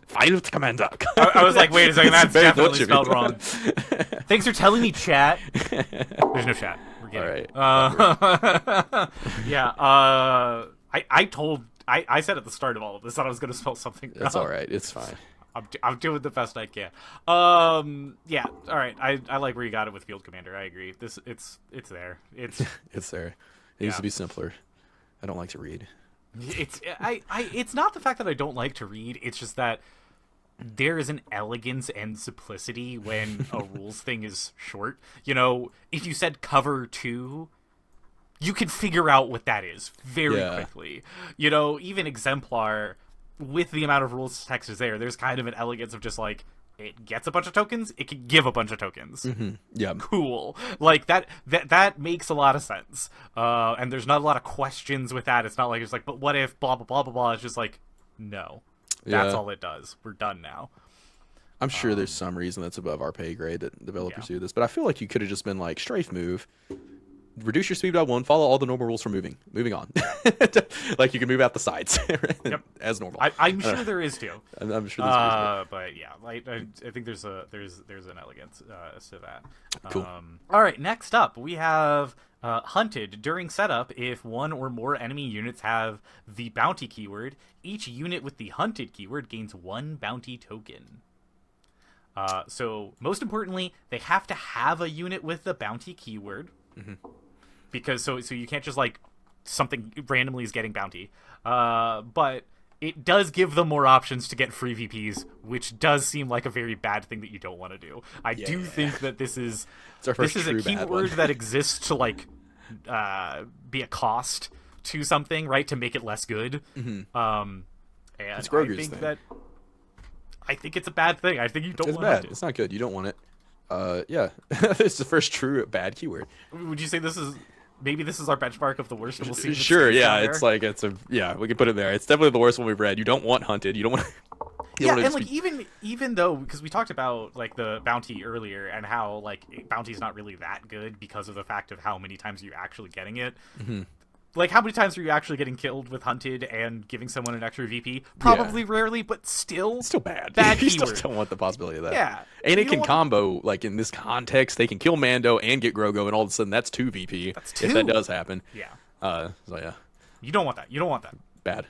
Field commander. I was like, wait a second, that's definitely spelled wrong. Thanks for telling me, chat. There's no chat. We're getting all right. Yeah. I said at the start of all of this that I was going to spell something wrong. That's all right. It's fine. I'm doing the best I can. Yeah. All right. I like where you got it with Field Commander. I agree. It's there. It's there. It needs to be simpler. I don't like to read. It's not the fact that I don't like to read. It's just that there is an elegance and simplicity when a rules thing is short. If you said cover 2, you can figure out what that is very quickly. Even Exemplar, with the amount of rules text is there's kind of an elegance of just like, it gets a bunch of tokens, it can give a bunch of tokens. Mm-hmm. Yeah. Cool. Like that makes a lot of sense. And there's not a lot of questions with that. It's not like it's like, but what if blah blah blah blah blah. It's just like, no. That's all it does. We're done now. I'm sure there's some reason that's above our pay grade that developers do this, but I feel like you could have just been like strafe move, reduce your speed by 1, follow all the normal rules for moving on. Like you can move out the sides as normal. I'm sure there is too. I'm sure there's but yeah, like I think there's an elegance to that. Cool. All right, next up we have hunted. During setup, if one or more enemy units have the bounty keyword, each unit with the hunted keyword gains 1 bounty token. So most importantly, they have to have a unit with the bounty keyword. Mm-hmm. Because so you can't just like something randomly is getting bounty, but it does give them more options to get free VPs, which does seem like a very bad thing that you don't want to do. I do think that this is a keyword that exists to like be a cost to something, right? To make it less good. Mm-hmm. And it's Grogu's I think thing. I think it's a bad thing. I think you don't it's want bad. it. It's not good. You don't want it. Yeah. It's the first true bad keyword. Would you say this is our benchmark of the worst we'll see? Sure, yeah. It's like we can put it there. It's definitely the worst one we've read. You don't want hunted. You don't want. And like even though, because we talked about like the bounty earlier and how like bounty's not really that good because of the fact of how many times you're actually getting it. Mm-hmm. Like, how many times are you actually getting killed with hunted and giving someone an extra VP? Probably rarely, but still. It's still bad. Bad You keyword. still don't want the possibility of that. Yeah. And it can combo, like in this context, they can kill Mando and get Grogu, and all of a sudden that's 2 VP. That's 2. If that does happen. Yeah. So yeah. You don't want that. Bad.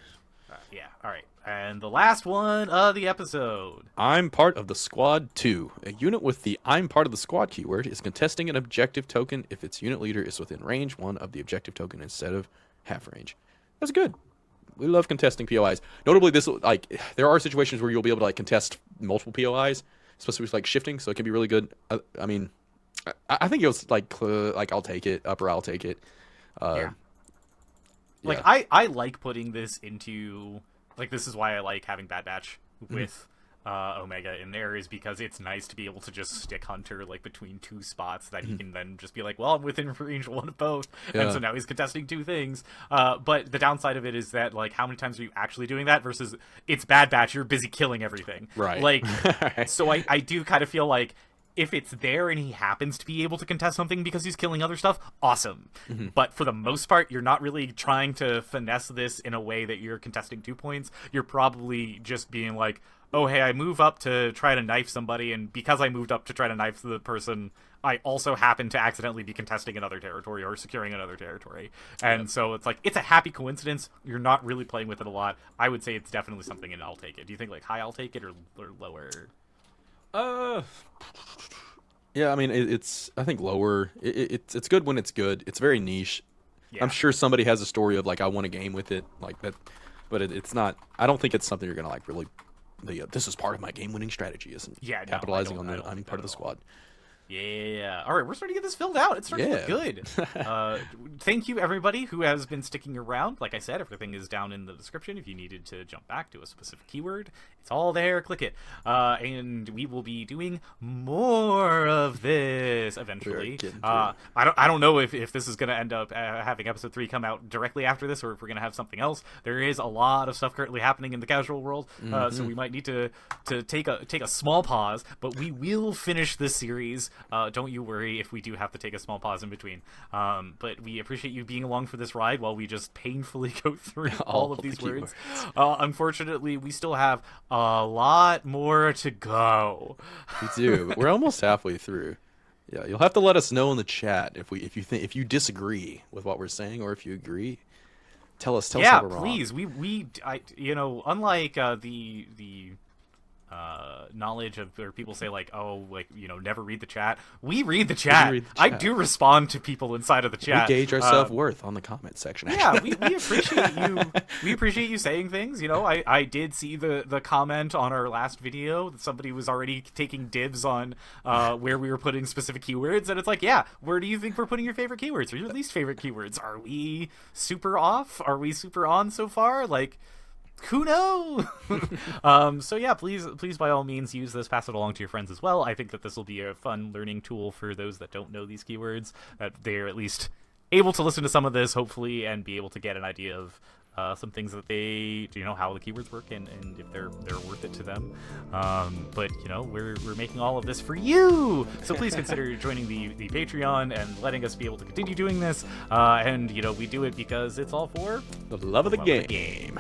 Yeah. All right. And the last one of the episode. I'm part of the squad 2. A unit with the I'm part of the squad keyword is contesting an objective token if its unit leader is within range 1 of the objective token instead of half range. That's good. We love contesting POIs. Notably, there are situations where you'll be able to like contest multiple POIs, especially with like shifting. So it can be really good. I mean, I think it was like I'll take it, upper I'll take it. Yeah. Like I like putting this into like this is why I like having Bad Batch with Omega in there, is because it's nice to be able to just stick Hunter like between 2 spots that he can then just be like, well, I'm within range 1 of both, and so now he's contesting 2 things. But the downside of it is that like how many times are you actually doing that versus it's Bad Batch, you're busy killing everything, right? Like so I do kind of feel like if it's there and he happens to be able to contest something because he's killing other stuff, awesome. Mm-hmm. But for the most part, you're not really trying to finesse this in a way that you're contesting 2 points. You're probably just being like, oh, hey, I move up to try to knife somebody, and because I moved up to try to knife the person, I also happen to accidentally be contesting another territory or securing another territory. And so it's like, it's a happy coincidence. You're not really playing with it a lot. I would say it's definitely something in I'll take it. Do you think like high I'll take it or lower? Yeah, I mean, I think lower. It's good when it's good. It's very niche. Yeah. I'm sure somebody has a story of like, I won a game with it like that, but it's not, I don't think it's something you're going to like really, this is part of my game winning strategy, isn't capitalizing on the I'm part of the squad. Yeah. All right, we're starting to get this filled out. It's starting to look good. Thank you, everybody who has been sticking around. Like I said, everything is down in the description. If you needed to jump back to a specific keyword, it's all there. Click it. And we will be doing more of this eventually. I don't know if this is going to end up having episode 3 come out directly after this, or if we're going to have something else. There is a lot of stuff currently happening in the casual world, so we might need to take a small pause. But we will finish this series. Don't you worry if we do have to take a small pause in between. But we appreciate you being along for this ride while we just painfully go through all of these words. Unfortunately, we still have a lot more to go. We do. We're almost halfway through. Yeah, you'll have to let us know in the chat if you disagree with what we're saying, or if you agree. Tell us how we're wrong. Please. Unlike the knowledge of, or people say never read the chat. We read the chat. I do respond to people inside of the chat. We gauge our self-worth on the comment section. Yeah, we appreciate you. We appreciate you saying things. I did see the comment on our last video that somebody was already taking dibs on where we were putting specific keywords, and it's like, yeah, where do you think we're putting your favorite keywords or your least favorite keywords? Are we super off? Are we super on so far? Who knows? So yeah, please by all means use this, pass it along to your friends as well. I think that this will be a fun learning tool for those that don't know these keywords, that they're at least able to listen to some of this, hopefully, and be able to get an idea of some things that they, how the keywords work, and if they're worth it to them. But we're making all of this for you, so please consider joining the Patreon and letting us be able to continue doing this. And we do it because it's all for the love of the game.